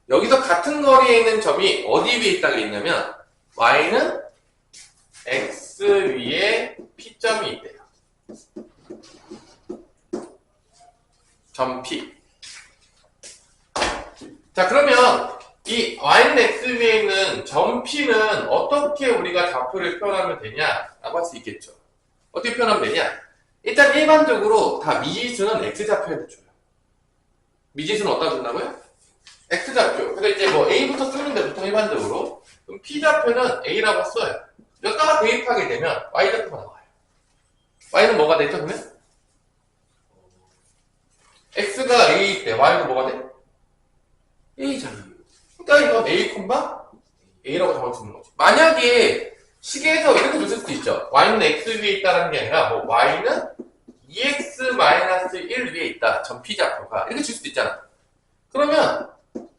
여기서 같은 거리에 있는 점이 어디 위에 있다고 했냐면 Y는 X 위에 P점이 있대요. 점 P. 자, 그러면 이 Y는 X 위에 있는 점 P는 어떻게 우리가 좌표를 표현하면 되냐라고 할 수 있겠죠. 어떻게 표현하면 되냐? 일단 일반적으로 다 미지수는 X좌표에 줘요. 미지수는 어디다 준다고요? X좌표. 그래서 이제 뭐 A부터 쓰는데 보통 일반적으로 그럼 P좌표는 A라고 써요. 여기다가 대입하게 되면 Y좌표가 나와요. Y는 뭐가 되죠, 그러면? X가 A일 때 Y는 뭐가 돼? A잖아요. 그러니까 이건 A, A라고 적어주는 거지. 만약에 식에서 이렇게 줬을 수도 있죠. Y는 X 위에 있다는 게 아니라 뭐 Y는 2X-1 위에 있다. 점 P좌표가. 이렇게 줄 수도 있잖아. 그러면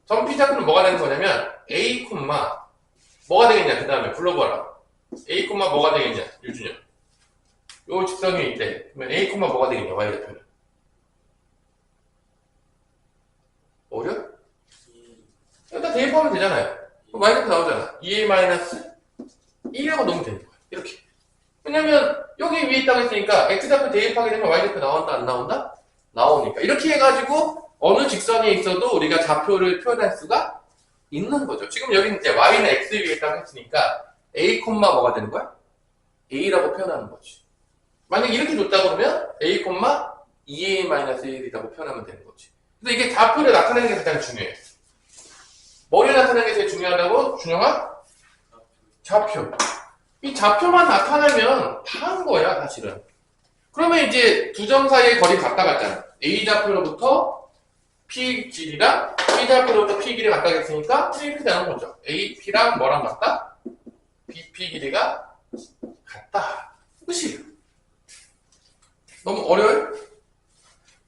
점 P좌표는 뭐가 되는 거냐면 A, 뭐가 되겠냐. 그 다음에 불러봐라. A, 뭐가 되겠냐. 유준현. 요 직선이 있대. 그러면 A, 뭐가 되겠냐. Y좌표는. 어려? 일단 대입하면 되잖아요. Y좌표 나오잖아. 2A-1이라고 넣으면 되는 거야. 이렇게. 왜냐면 여기 위에 있다고 했으니까 X좌표 대입하게 되면 Y좌표 나온다 안 나온다? 나오니까. 이렇게 해가지고 어느 직선에 있어도 우리가 좌표를 표현할 수가 있는 거죠. 지금 여기는 이제 Y는 X 위에 있다고 했으니까 A, 뭐가 되는 거야? A라고 표현하는 거지. 만약 이렇게 줬다 그러면 A, 2A-1이라고 표현하면 되는 거지. 근데 이게 좌표를 나타내는 게 가장 중요해요. 뭐를 나타내는 게 제일 중요하다고? 준영아? 좌표. 이 좌표만 나타내면 다 한 거야, 사실은. 그러면 이제 두 점 사이의 거리 같다 같잖아. A 좌표로부터 P 길이랑 P 좌표로부터 P 길이 같다 했으니까 이렇게 되는 거죠. AP랑 뭐랑 같다? BP 길이가 같다. 끝이에요. 너무 어려워요?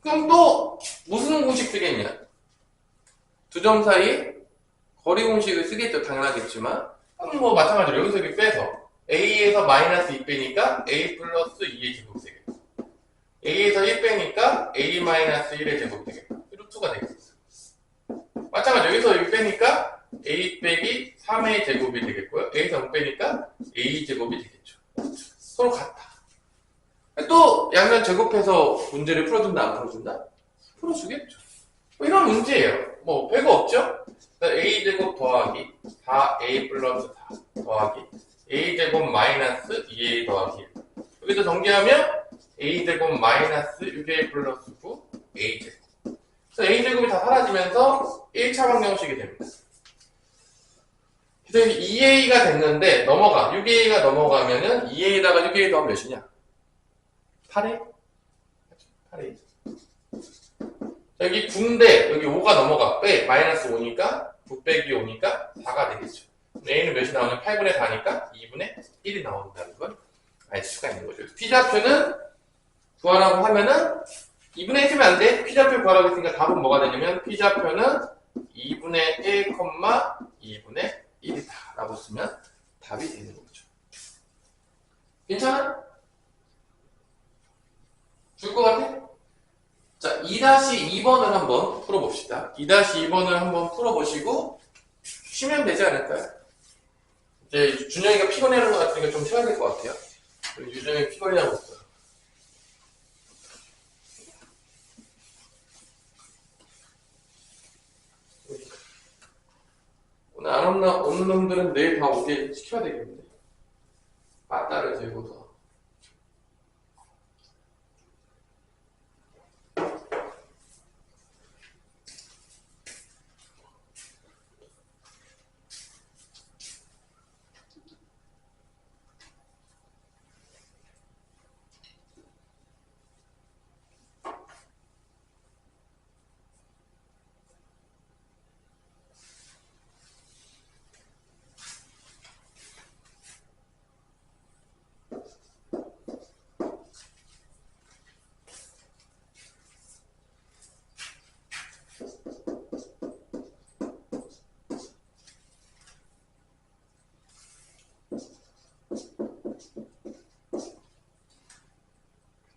그럼 또 무슨 공식 쓰겠냐? 두 점 사이 거리 공식을 쓰겠죠. 당연하겠지만 그럼 뭐 마찬가지로 여기서 이렇게 빼서 A에서 마이너스 2 빼니까 A 플러스 2의 제곱 되겠다. A에서 1 빼니까 A 마이너스 1의 제곱 되겠다. 루트가 되겠어. 마찬가지로 여기서 1 빼니까 A 빼기 3의 제곱이 되겠고요. A에서 0 빼니까 A 제곱이 되겠죠. 서로 같다. 또 양면 제곱해서 문제를 풀어준다 안 풀어준다? 풀어주겠죠. 뭐 이런 문제예요. 뭐 별거 없죠? A제곱 더하기 4A 플러스 4 더하기 A제곱 마이너스 2A 더하기 1. 여기서 정리하면 A제곱 마이너스 6A 플러스 9 A제곱. 그래서 A제곱이 다 사라지면서 1차 방정식이 됩니다. 그래서 2A가 됐는데 넘어가. 6A가 넘어가면은 2A에다가 6A 더하면 몇이냐? 8A? 8A. 여기 9인데 여기 5가 넘어가. 빼. 마이너스 5니까 9 빼기 5니까 4가 되겠죠. A는 몇이 나오냐? 8분의 4니까 2분의 1이 나온다는 걸 알 수가 있는 거죠. P좌표는 구하라고 하면은 2분의 1이면 안 돼. P좌표 구하라고 했으니까 답은 뭐가 되냐면 P좌표는 2분의 1, 2분의 1이다 라고 쓰면 답이 되는 거죠. 괜찮아? 줄 것 같아? 자, 2-2번을 한번 풀어봅시다. 2-2번을 한번 풀어보시고 쉬면 되지 않을까요? 이제 준영이가 피곤해하는 것 같으니까 좀 쉬어야 될 것 같아요. 유준영이 피곤해하고 있어요. 오늘 안 오는 놈들은 내일 다 오게 시켜야 되겠는데. 빠따를 들고서.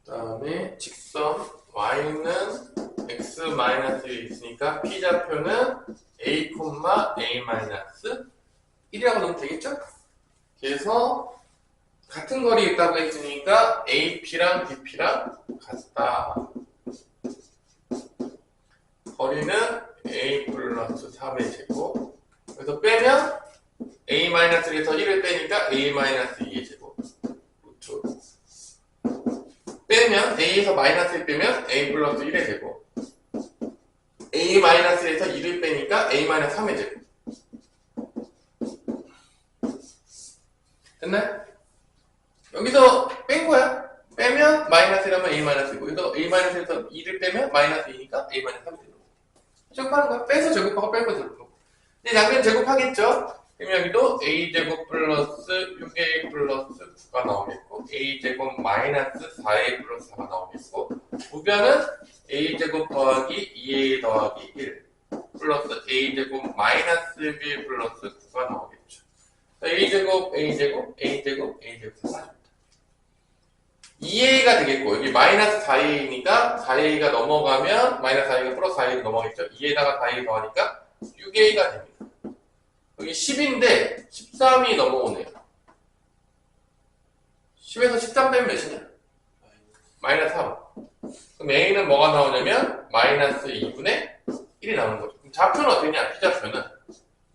다음에 직선 y는 x-1이 있으니까 p좌표는 a, a-1이라고 넣으면 되겠죠? 그래서 같은 거리 있다고 했으니까 ap랑 bp랑 같다. 거리는 a 플러스 3의 제곱. 그래서 빼면 a-1에서 1을 빼니까 a-2의 제곱. 루트. 빼면 A에서 마이너스 1 빼면 A 플러스 1의 제곱. A 마이너스에서 2를 빼니까 A 마이너스 3의 제곱. 됐나요? 여기서 뺀 거야. 빼면 마이너스 1하면 A 마이너스 2고 여기서 A 마이너스에서 2를 빼면 마이너스 2니까 A 마이너스 3이 되는 거고. 제곱하는 거야. 빼서 제곱하고 빼고 제곱하고. 이제 양변 제곱하겠죠? 그럼 여기도 A제곱 플러스 6A 플러스 9가 나오겠고 A제곱 마이너스 4A 플러스 4가 나오겠고 우변은 A제곱 더하기 2A 더하기 1 플러스 A제곱 마이너스 1 플러스 9가 나오겠죠. A제곱 A제곱 A제곱 A제곱 다 사줍니다. 2A가 되겠고 여기 마이너스 4A니까 4A가 넘어가면 마이너스 4A가 플러스 4A가 넘어가겠죠. 2에다가 4A 더하니까 6A가 됩니다. 여기 10인데 13이 넘어오네요. 10에서 13 빼면 몇이냐? 마이너스 3. 그럼 A는 뭐가 나오냐면 마이너스 2분의 1이 나오는 거죠. 그럼 좌표는 어떻게냐? P좌표는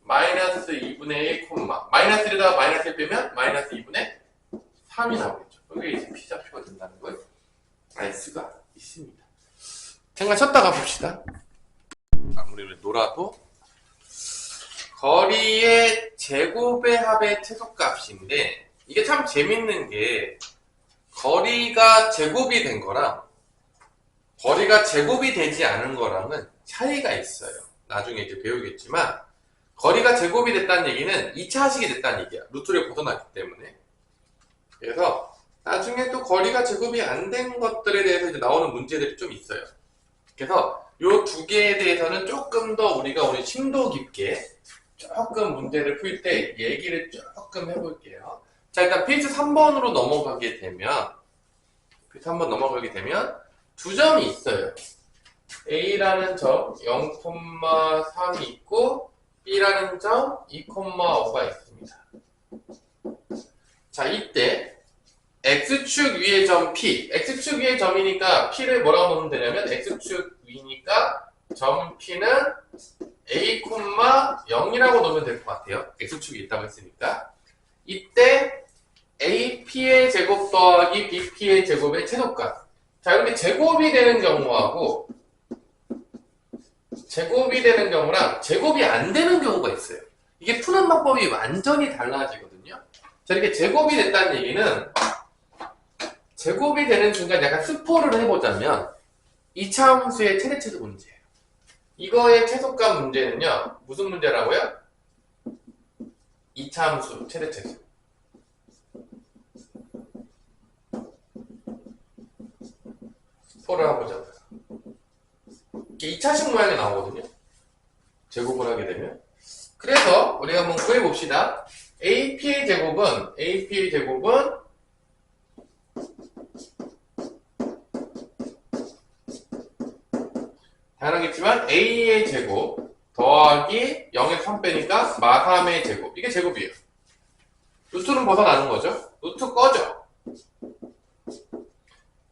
마이너스 2분의 1, 마이너스 1에다가 마이너스 1 빼면 마이너스 2분의 3이 나오겠죠. 이게 이제 P좌표가 된다는 걸 알 수가 있습니다. 잠깐 쉬었다가 봅시다. 아무리 놀아도 거리의 제곱의 합의 최소값인데 이게 참 재밌는 게 거리가 제곱이 된 거랑 거리가 제곱이 되지 않은 거랑은 차이가 있어요. 나중에 이제 배우겠지만 거리가 제곱이 됐다는 얘기는 2차 하식이 됐다는 얘기야. 루트를 벗어났기 때문에. 그래서 나중에 또 거리가 제곱이 안 된 것들에 대해서 이제 나오는 문제들이 좀 있어요. 그래서 요 두 개에 대해서는 조금 더 우리 심도 깊게 조금 문제를 풀 때 얘기를 조금 해볼게요. 자, 일단 페이지 3번으로 넘어가게 되면 두 점이 있어요. A라는 점 0,3이 있고 B라는 점 2,5가 있습니다. 자, 이때 X축 위의 점 P, X축 위의 점이니까 P를 뭐라고 넣으면 되냐면 X축 위니까 점 P는 A, 0이라고 넣으면 될 것 같아요. X축이 있다고 했으니까. 이때 AP의 제곱 더하기 BP의 제곱의 최소값. 자, 이렇게 제곱이 되는 경우하고 제곱이 되는 경우랑 제곱이 안 되는 경우가 있어요. 이게 푸는 방법이 완전히 달라지거든요. 자, 이렇게 제곱이 됐다는 얘기는 제곱이 되는 순간 약간 스포를 해보자면 2차 함수의 최대최소 문제예요. 이거의 최소값 문제는요. 무슨 문제라고요? 2차 함수 최대최소. 스포를 해보자고요. 이게 2차식 모양이 나오거든요. 제곱을 하게 되면. 그래서 우리가 한번 구해봅시다. AP의 제곱은 당연하겠지만 A의 제곱 더하기 0에서 3 빼니까 마3의 제곱. 이게 제곱이에요. 루트는 벗어나는 거죠. 루트 꺼져.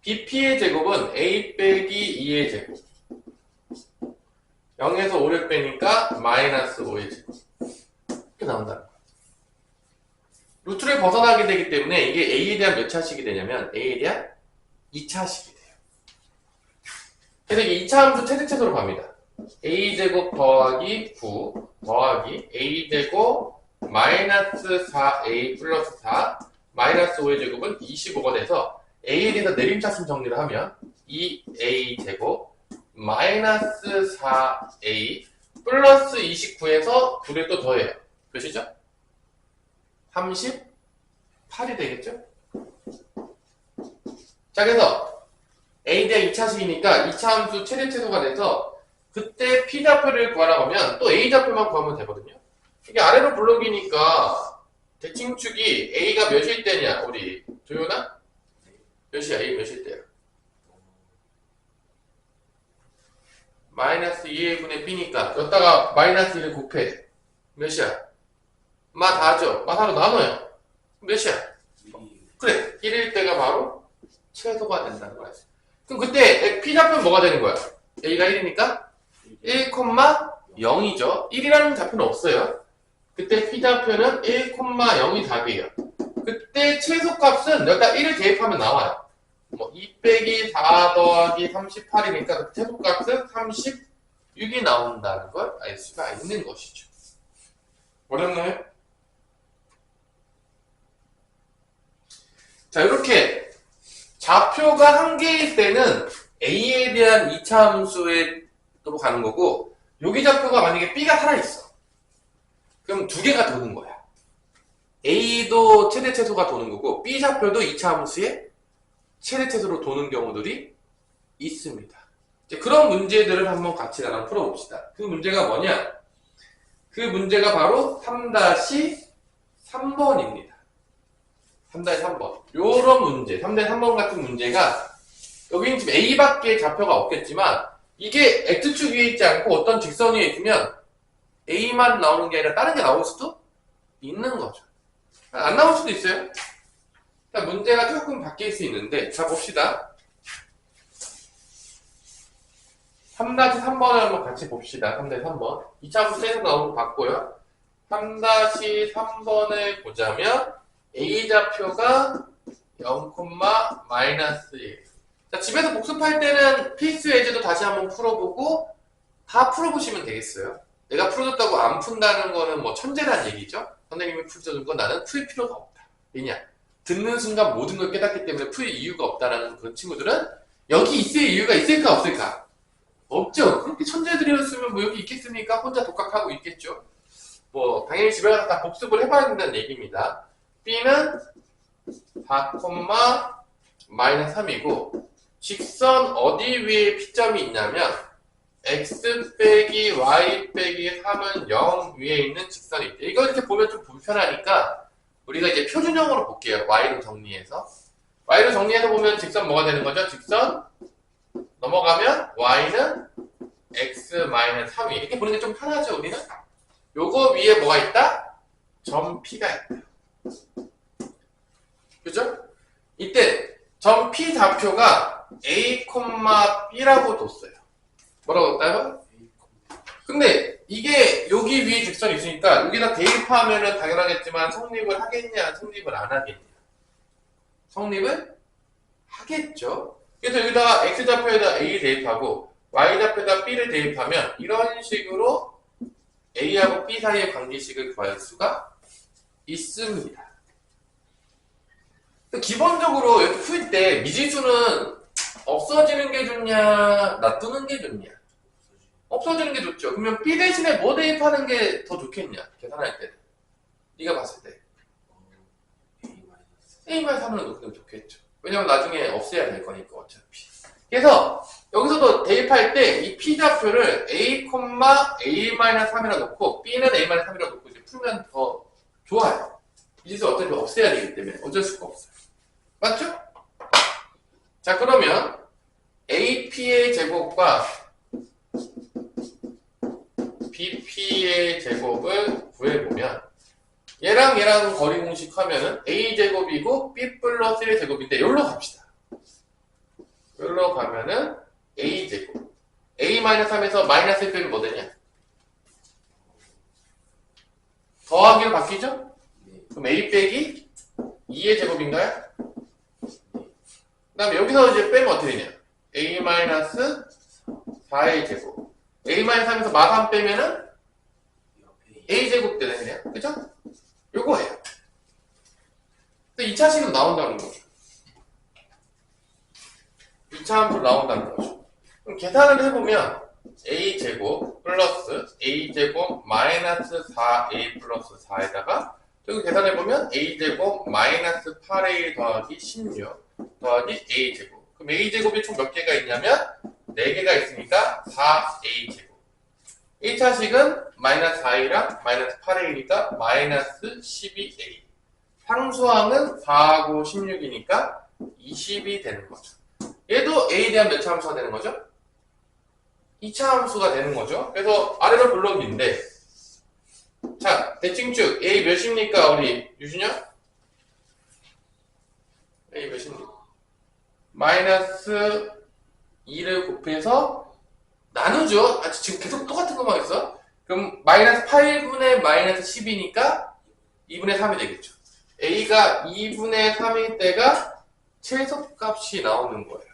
BP의 제곱은 A 빼기 2의 제곱. 0에서 5를 빼니까 마이너스 5의 제곱. 이렇게 나온다는 거예요. 루트를 벗어나게 되기 때문에 이게 A에 대한 몇 차식이 되냐면 A에 대한 2차식이 돼요. 그래서 이게 2차 함수 최대최소로 갑니다. A제곱 더하기 9 더하기 A제곱 마이너스 4A 플러스 4 마이너스 5의 제곱은 25가 돼서 A에 대해서 내림차순 정리를 하면 2A제곱 마이너스 4A 플러스 29에서 9를 또 더해요. 몇이죠? 38이 되겠죠? 자, 그래서 A에 대한 2차식이니까 2차 함수 최대최소가 돼서 그때 P좌표를 구하라고 하면 또 A좌표만 구하면 되거든요. 이게 아래로 블록이니까 대칭축이 A가 몇일 때냐? 우리 조연아? 몇이야? A 몇일 때야? 마이너스 2의 분의 B니까 여기다가 마이너스 1을 곱해. 몇이야? 마 4죠? 마 4로 나눠요. 몇이야? 그래, 1일 때가 바로 최소가 된다는 거야. 그럼 그때 P좌표는 뭐가 되는 거야? A가 1이니까 1,0이죠. 1이라는 좌표는 없어요. 그때 P좌표는 1,0이 답이에요. 그때 최소값은 여기다 1을 대입하면 나와요. 뭐 2 빼기 4 더하기 38이니까 최소값은 36이 나온다는 걸 알 수가 있는 것이죠. 어렵나요? 자, 이렇게 좌표가 한 개일 때는 A에 대한 2차 함수에 또 가는 거고, 여기 좌표가 만약에 B가 살아있어. 그럼 두 개가 도는 거야. A도 최대최소가 도는 거고, B 좌표도 2차 함수에 최대최소로 도는 경우들이 있습니다. 이제 그런 문제들을 한번 같이 나랑 풀어봅시다. 그 문제가 뭐냐? 그 문제가 바로 3-3번입니다. 3-3번. 요런 문제, 3-3번 같은 문제가 여기는 지금 A밖에 좌표가 없겠지만 이게 X축 위에 있지 않고 어떤 직선 위에 있으면 A만 나오는 게 아니라 다른 게 나올 수도 있는 거죠. 안 나올 수도 있어요. 문제가 조금 바뀔 수 있는데, 자 봅시다. 3-3번을 한번 같이 봅시다. 3-3번. 2차 함수에서 나오는 거 봤고요. 3-3번을 보자면 A좌표가 0,-1. 자, 집에서 복습할 때는 필수 예제도 다시 한번 풀어보고 다 풀어보시면 되겠어요. 내가 풀어줬다고 안 푼다는 거는 뭐 천재란 얘기죠. 선생님이 풀어준 건 나는 풀 필요가 없다. 왜냐? 듣는 순간 모든 걸 깨닫기 때문에 풀 이유가 없다라는 그런 친구들은 여기 있을 이유가 있을까 없을까? 없죠. 그렇게 천재들이었으면 뭐 여기 있겠습니까? 혼자 독학하고 있겠죠. 뭐 당연히 집에 가서 다 복습을 해봐야 된다는 얘기입니다. B는 4, 마이너스 3이고 직선 어디 위에 P점이 있냐면 X 빼기 Y 빼기 3은 0 위에 있는 직선이 있대. 이거 이렇게 보면 좀 불편하니까 우리가 이제 표준형으로 볼게요. Y로 정리해서. Y로 정리해서 보면 직선 뭐가 되는 거죠? 직선 넘어가면 Y는 X-3이 이렇게 보는 게 좀 편하죠, 우리는? 요거 위에 뭐가 있다? 점 P가 있다. 그죠? 이때 점 P 좌표가 A, B라고 뒀어요. 뭐라고 뒀다요? 근데 이게 여기 위에 직선이 있으니까 여기다 대입하면은 당연하겠지만 성립을 하겠냐, 성립을 안 하겠냐? 성립을 하겠죠. 그래서 여기다가 X좌표에다 A 대입하고 Y좌표에다 B를 대입하면 이런 식으로 A하고 B 사이의 관계식을 구할 수가 있습니다. 기본적으로 이렇게 풀 때 미지수는 없어지는 게 좋냐, 놔두는 게 좋냐? 없어지는 게 좋죠. 그러면 B 대신에 뭐 대입하는 게 더 좋겠냐? 계산할 때. 네가 봤을 때. A-3을 놓으면 좋겠죠. 왜냐면 나중에 없애야 될 거니까 어차피. 그래서 여기서도 대입할 때 이 P좌표를 A, A-3이라 놓고 B는 A-3이라 놓고 이제 풀면 더 좋아요. 미지수 어차피 없애야 되기 때문에 어쩔 수가 없어요. 맞죠? 자, 그러면 AP의 제곱과 BP의 제곱을 구해보면 얘랑 얘랑 거리 공식 하면은 A제곱이고 B 플러스 1의 제곱인데 여기로 갑시다. 여기로 가면은 A제곱 A-3에서 마이너스 1 빼면 뭐 되냐? 더하기로 바뀌죠? 그럼 A 빼기 2의 제곱인가요? 그 다음에 여기서 이제 빼면 어떻게 되냐? A-4의 제곱 A-3에서 마3 빼면은 A제곱 되네요. 그죠? 요거예요. 2차식은 나온다는 거죠. 2차 함수로 나온다는 거죠. 그럼 계산을 해보면 A제곱 플러스 A제곱 마이너스 4A 플러스 4에다가 여기 계산해보면 A제곱 마이너스 8A 더하기 16 더하기 A제곱. 그럼 A제곱이 총 몇 개가 있냐면 4개가 있으니까 4A제곱. 1차식은 마이너스 4A랑 마이너스 8A니까 마이너스 12A. 상수항은 4하고 16이니까 20이 되는 거죠. 얘도 A에 대한 몇 차 함수가 되는 거죠? 2차 함수가 되는 거죠. 그래서 아래로 블록인데 자, 대칭축 A 몇입니까? 우리 유준혁? A 몇입니까? 마이너스 2를 곱해서 나누죠. 아, 지금 계속 똑같은 것만 있어. 그럼 마이너스 8분의 마이너스 10이니까 2분의 3이 되겠죠. A가 2분의 3일 때가 최소값이 나오는 거예요.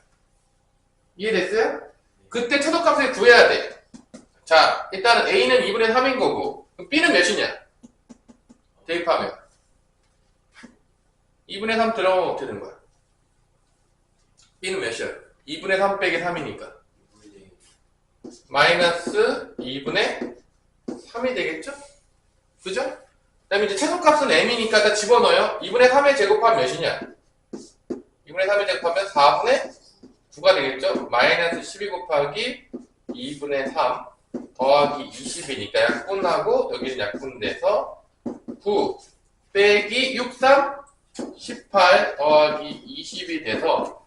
이해됐어요? 그때 최소값을 구해야 돼. 자, 일단은 A는 2분의 3인 거고 그럼 B는 몇이냐? 대입하면 2분의 3 들어가면 어떻게 되는 거야? B는 몇이야? 2분의 3 빼기 3이니까 마이너스 2분의 3이 되겠죠? 그죠? 그 다음에 이제 최소값은 m이니까 다 집어넣어요. 2분의 3의 제곱하면 몇이냐? 2분의 3의 제곱하면 4분의 9가 되겠죠? 마이너스 12 곱하기 2분의 3 더하기 20이니까 약분하고 여기는 약분돼서 9 빼기 63 18 더하기 20이 돼서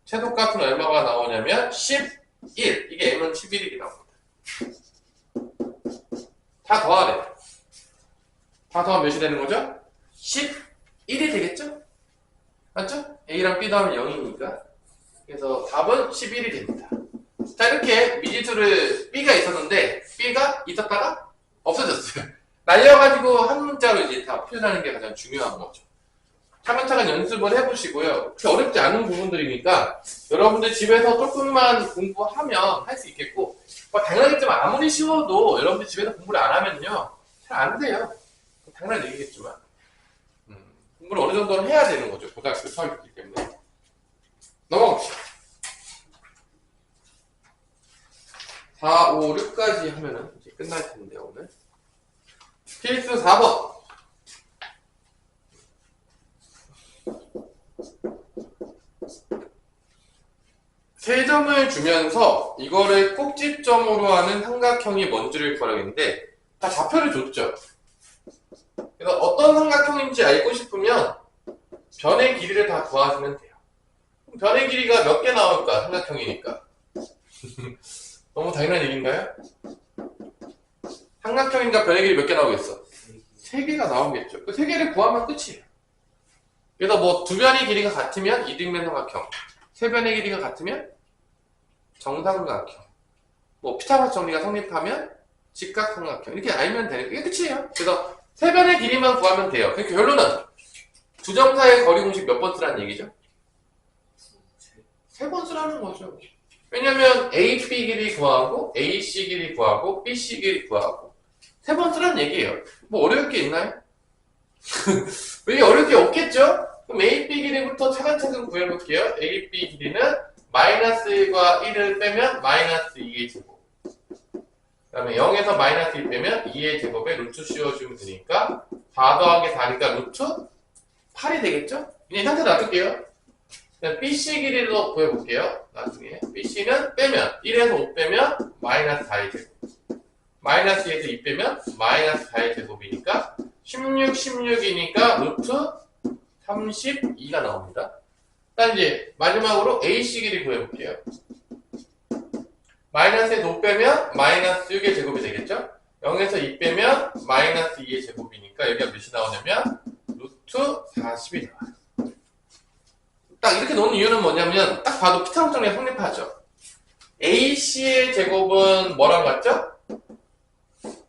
최소값은 얼마가 나오냐면 11. 이게 m은 11이 나옵니다. 다 더하래. 다 더하면 몇이 되는 거죠? 11이 되겠죠? 맞죠? A랑 B 더하면 0이니까. 그래서 답은 11이 됩니다. 자, 이렇게 미지수를 B가 있었는데 B가 있었다가 없어졌어요. 날려가지고 한 문자로 이제 다 표현하는 게 가장 중요한 거죠. 차근차근 연습을 해보시고요. 그렇게 어렵지 않은 부분들이니까 여러분들 집에서 조금만 공부하면 할 수 있겠고, 뭐 당연하겠지만 아무리 쉬워도 여러분들 집에서 공부를 안 하면요 잘 안 돼요. 당연한 얘기겠지만 공부를 어느 정도는 해야 되는 거죠. 고등학교 수학이기 때문에. 넘어갑시다. 4, 5, 6까지 하면은 이제 끝날 텐데, 오늘. 필수 4번. 세 점을 주면서 이거를 꼭지점으로 하는 삼각형이 뭔지를 구하라는데 다 좌표를 줬죠. 그래서 어떤 삼각형인지 알고 싶으면 변의 길이를 다 구하시면 돼요. 변의 길이가 몇 개 나올까? 삼각형이니까. 너무 당연한 얘기인가요? 삼각형이니까 변의 길이 몇 개 나오겠어? 3개가 나오겠죠. 그 3개를 구하면 끝이에요. 그래서 뭐 두 변의 길이가 같으면 이등변 삼각형, 세 변의 길이가 같으면 정삼각형, 뭐 피타고라스 정리가 성립하면 직각삼각형 이렇게 알면 되는 게 끝이에요. 그래서 세 변의 길이만 구하면 돼요. 그러니까 결론은 두 점 사이의 거리 공식 몇 번 쓰라는 얘기죠? 3번 쓰라는 거죠. 왜냐면 AB 길이 구하고 AC 길이 구하고 BC 길이 구하고 3번 쓰라는 얘기예요. 뭐 어려울 게 있나요? 왜 어려울 게 없겠죠? 그럼 AB 길이부터 차근차근 구해볼게요. AB 길이는 마이너스 1과 1을 빼면 마이너스 2의 제곱. 그 다음에 0에서 마이너스 1 빼면 2의 제곱에 루트 씌워주면 되니까 4 더하기 4니까 루트 8이 되겠죠? 그냥 이 상태로 놔둘게요. BC 길이로 구해볼게요. 나중에 BC는 빼면 1에서 5 빼면 마이너스 4의 제곱. 마이너스 2에서 2 빼면 마이너스 4의 제곱이니까 16, 16이니까 루트 32가 나옵니다. 일단 이제 마지막으로 AC 길이 구해볼게요. 마이너스에서 5 빼면 마이너스 6의 제곱이 되겠죠? 0에서 2 빼면 마이너스 2의 제곱이니까 여기가 몇이 나오냐면 루트 40이 나와요. 딱 이렇게 놓는 이유는 뭐냐면 딱 봐도 피타고라스 정리가 성립하죠. AC의 제곱은 뭐랑 같죠?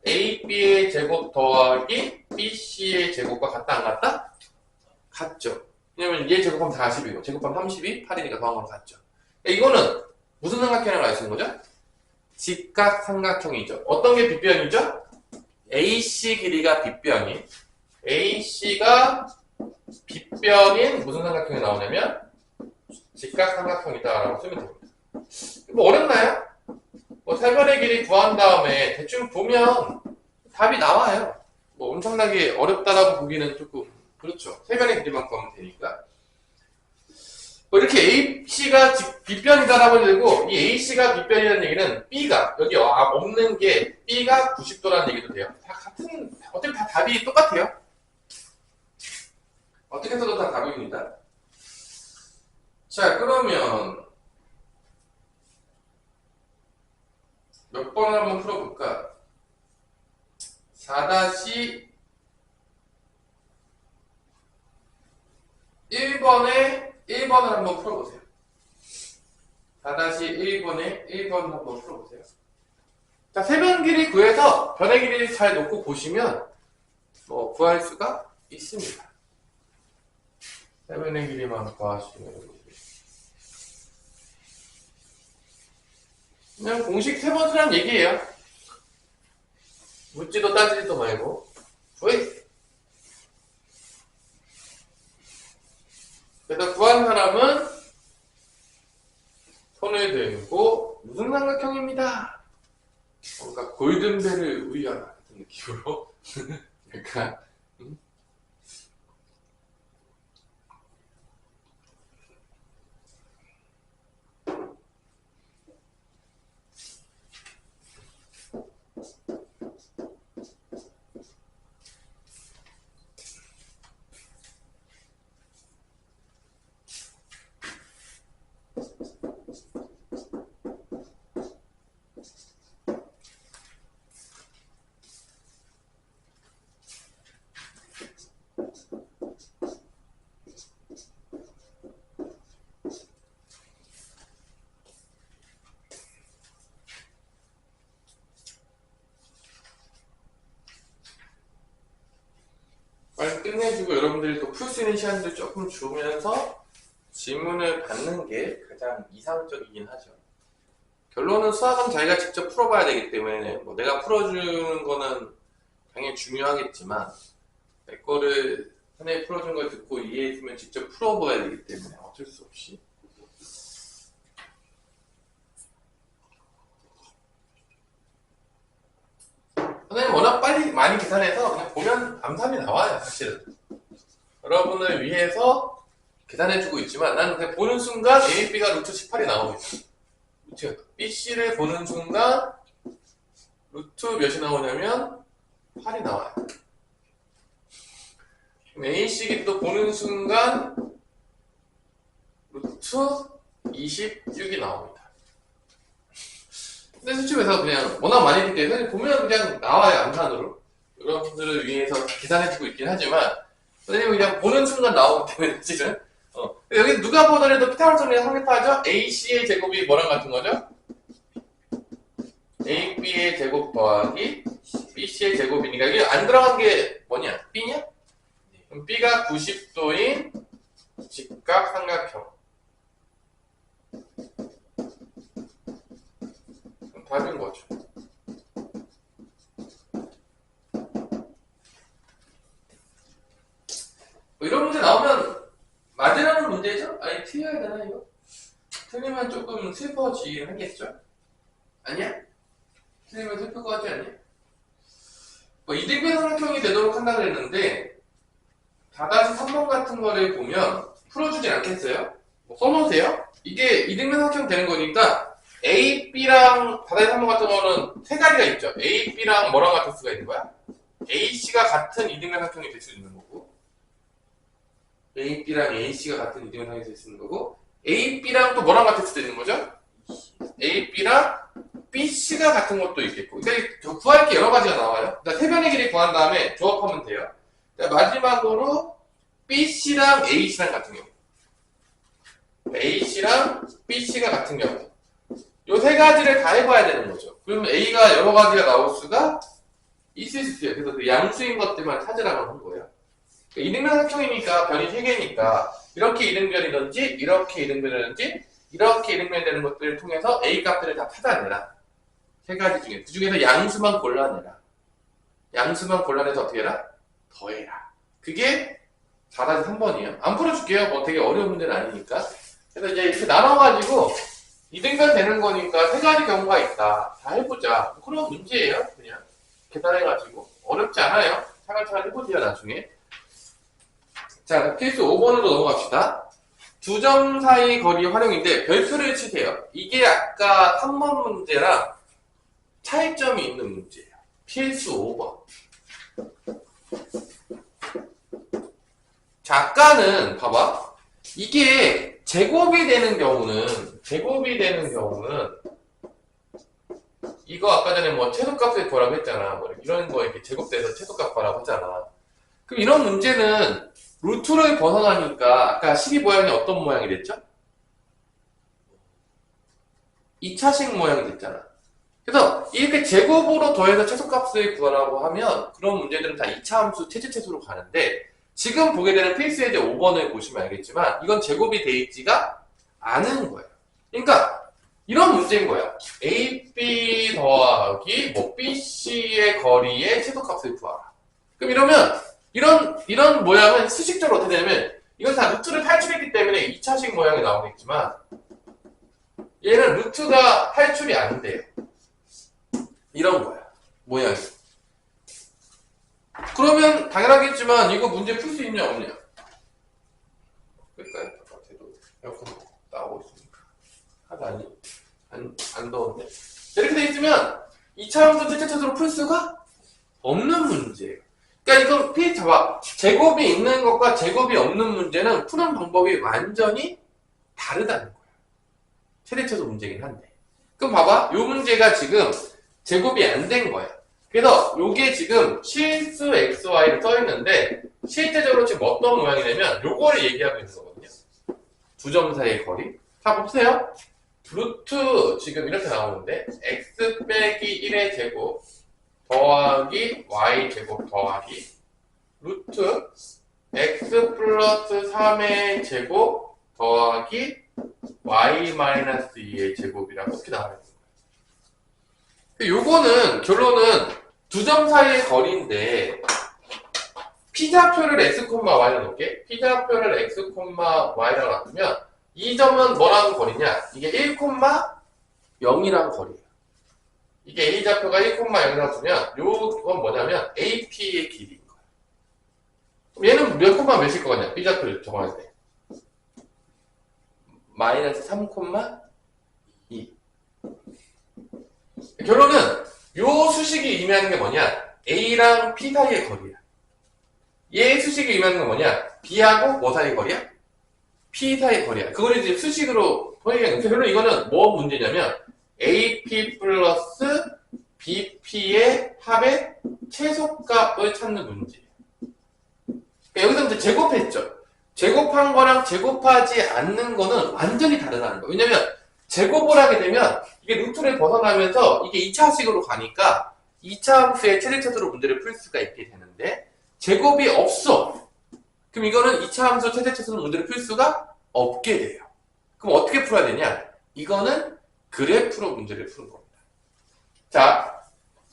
AB의 제곱 더하기 BC의 제곱과 같다 안 같다? 같죠. 왜냐면 얘 제곱하면 40이고 제곱하면 32, 8이니까 더한 건 같죠. 이거는 무슨 삼각형이라고 알 수 있는 거죠? 직각삼각형이죠. 어떤 게 빗변이죠? AC 길이가 빗변인 AC가 빗변인 무슨 삼각형이 나오냐면 직각삼각형이다라고 쓰면 됩니다. 뭐 어렵나요? 뭐 세 변의 길이 구한 다음에 대충 보면 답이 나와요. 뭐 엄청나게 어렵다라고 보기는 조금 그렇죠. 세 변의 길이만 구하면 되니까. 뭐 이렇게 AC가 빗변이다라고 되고 이 AC가 빗변이라는 얘기는 B가 여기 없는 게 B가 90도라는 얘기도 돼요. 다 같은 어차피 다 답이 똑같아요. 어떻게 해서도 다 답입니다. 자 그러면 몇 번을 한번 풀어볼까? 4-1번에 1번을 한번 풀어보세요. 4-1번에 1번을 한번 풀어보세요. 자, 세변 길이 구해서 변의 길이를 잘 놓고 보시면 뭐 구할 수가 있습니다. 세변의 길이만 구하시면 그냥 공식 3번 쓰라는 얘기예요. 묻지도 따지지도 말고 구해. 그래서 구한 사람은 손을 들고 무슨 삼각형입니다. 뭔가 골든벨을 울려라 같은 느낌으로 약간 빨리 끝내주고 여러분들이 또 풀 수 있는 시간도 조금 주면서 질문을 받는 게 가장 이상적이긴 하죠. 결론은 수학은 자기가 직접 풀어봐야 되기 때문에 뭐 내가 풀어주는 거는 당연히 중요하겠지만 내 거를 선생님이 풀어준 걸 듣고 이해했으면 직접 풀어봐야 되기 때문에 어쩔 수 없이. 선생님 워낙 빨리 많이 계산해서 그냥 보면 암산이 나와요, 사실은. 여러분을 위해서 계산해주고 있지만 나는 그냥 보는 순간 AB가 루트 18이 나옵니다. BC를 보는 순간 루트 몇이 나오냐면 8이 나와요. AC도 보는 순간 루트 26이 나옵니다. 근데 솔직히 해서 그냥 워낙 많이 했기 때문에 보면 그냥 나와요, 암산으로. 여러분들을 위해서 계산해주고 있긴 하지만 선생님은 그냥 보는 순간 나오기 때문에 사실은 여기 누가 보더라도 피타고라스 정리 성립하죠? AC의 제곱이 뭐랑 같은 거죠? AB의 제곱 더하기 BC의 제곱이니까 이게 안 들어간 게 뭐냐? B냐? 그럼 B가 90도인 직각 삼각형. 그럼 답인 거죠. 뭐 이런 문제 나오면 맞으라는 문제죠? 아니 틀려야 되나 이거? 틀리면 조금 슬퍼지긴 하겠죠? 아니야? 틀리면 슬플 것 같지 않냐? 뭐 이등변 삼각형이 되도록 한다고 했는데 4-3번 같은 거를 보면 풀어주진 않겠어요? 뭐 써놓으세요? 이게 이등변 삼각형 되는 거니까 A, B랑 4-3번 같은 거는 세 가지가 있죠. A, B랑 뭐랑 같을 수가 있는 거야? A, C가 같은 이등변 삼각형이 될 수 있는 거고 A, B랑 A, C가 같은 이등변 삼각형이 될 수 있는 거고 A, B랑 또 뭐랑 같을 수도 있는 거죠? A, B랑 B, C가 같은 것도 있겠고 그러니까 구할 게 여러 가지가 나와요. 그러니까 세변의 길이 구한 다음에 조합하면 돼요. 마지막으로 BC랑 AC랑 같은 경우 AC랑 BC가 같은 경우 요 세 가지를 다 해봐야 되는 거죠. 그러면 A가 여러 가지가 나올 수가 있을 수 있어요. 그래서 그 양수인 것들만 찾으라고 한 거예요. 이등변 삼각형이니까 변이 세 개니까 이렇게 이등변이든지 이렇게 이등변이든지 이렇게 이등변이 되는 것들을 통해서 A 값들을 다 찾아내라. 세 가지 중에 그 중에서 양수만 골라내라. 양수만 골라내서 어떻게 해라? 더해라. 그게 4-3번이에요. 안 풀어줄게요. 뭐 되게 어려운 문제는 아니니까. 그래서 이제 이렇게 나눠가지고 이등변 되는 거니까 세 가지 경우가 있다. 다 해보자. 그런 문제예요. 그냥 계산해가지고 어렵지 않아요. 차근차근 해보세요. 나중에. 자, 케이스 5번으로 넘어갑시다. 두 점 사이 거리 활용인데 별표를 치세요. 이게 아까 3번 문제랑 차이점이 있는 문제예요. 필수 5번. 자, 아까는 봐봐. 이게 제곱이 되는 경우는 이거 아까 전에 뭐 최소값을 구하라고 했잖아. 뭐 이런 거 이렇게 제곱돼서 최소값 구하라고 하잖아. 그럼 이런 문제는 루트를 벗어나니까 아까 식이 모양이 어떤 모양이 됐죠? 2차식 모양이 됐잖아. 그래서 이렇게 제곱으로 더해서 최소값을 구하라고 하면 그런 문제들은 다 2차 함수 체제체수로 가는데 지금 보게 되는 필수 예제 5번을 보시면 알겠지만 이건 제곱이 돼 있지가 않은 거예요. 그러니까 이런 문제인 거야. AB 더하기 뭐 BC의 거리의 최소값을 구하라. 그럼 이런 모양은 수식적으로 어떻게 되냐면 이건 다 루트를 탈출했기 때문에 2차식 모양이 나오겠지만 얘는 루트가 탈출이 안 돼요. 이런 거야. 모양이. 그러면 당연하겠지만 이거 문제 풀 수 있냐 없냐? 그러니까 바깥에도 에어컨 나오고 있으니까 하도 안 더운데 이렇게 돼 있으면 2차 함수 체제체수로 풀 수가 없는 문제예요. 그러니까 이건 봐봐. 제곱이 있는 것과 제곱이 없는 문제는 푸는 방법이 완전히 다르다는 거야. 최대체수 문제긴 한데. 그럼 봐봐. 요 문제가 지금 제곱이 안 된 거야. 그래서 요게 지금 실수 XY를 써있는데 실제적으로 지금 어떤 모양이냐면 요거를 얘기하고 있는 거거든요. 두 점 사이의 거리. 자, 보세요. 루트 지금 이렇게 나오는데 x 빼기 1의 제곱 더하기 y 제곱 더하기 루트 x 플러스 3의 제곱 더하기 y 마이너스 2의 제곱이라고 이렇게 나와요. 요거는 결론은 두 점 사이의 거리인데 P좌표를 x, y로 놓을게. P좌표를 x, y라고 놔두면 이 점은 뭐라는 거리냐? 이게 1,0이랑 거리예요. 이게 A좌표가 1,0이라고 두면 요건 뭐냐면 AP의 길이인 거예요. 그럼 얘는 몇 콤마 몇일 것 같냐? B좌표를 적어할 때. 마이너스 3,2. 결론은 요 수식이 의미하는 게 뭐냐? A랑 P 사이의 거리야. 얘 수식이 의미하는 건 뭐냐? B하고 뭐 사이의 거리야? P 사이의 거리야. 그걸 이제 수식으로 보이겠는데, 결론 이거는 뭐 문제냐면 AP 플러스 BP의 합의 최소값을 찾는 문제예요. 여기서 이제 제곱했죠. 제곱한 거랑 제곱하지 않는 거는 완전히 다르다는 거예요. 왜냐면 제곱을 하게 되면 이게 루트를 벗어나면서 이게 2차식으로 가니까 2차 함수의 최대차수로 문제를 풀 수가 있게 되는데, 제곱이 없어. 그럼 이거는 2차 함수 최대차수로 문제를 풀 수가 없게 돼요. 그럼 어떻게 풀어야 되냐? 이거는 그래프로 문제를 푸는 겁니다. 자,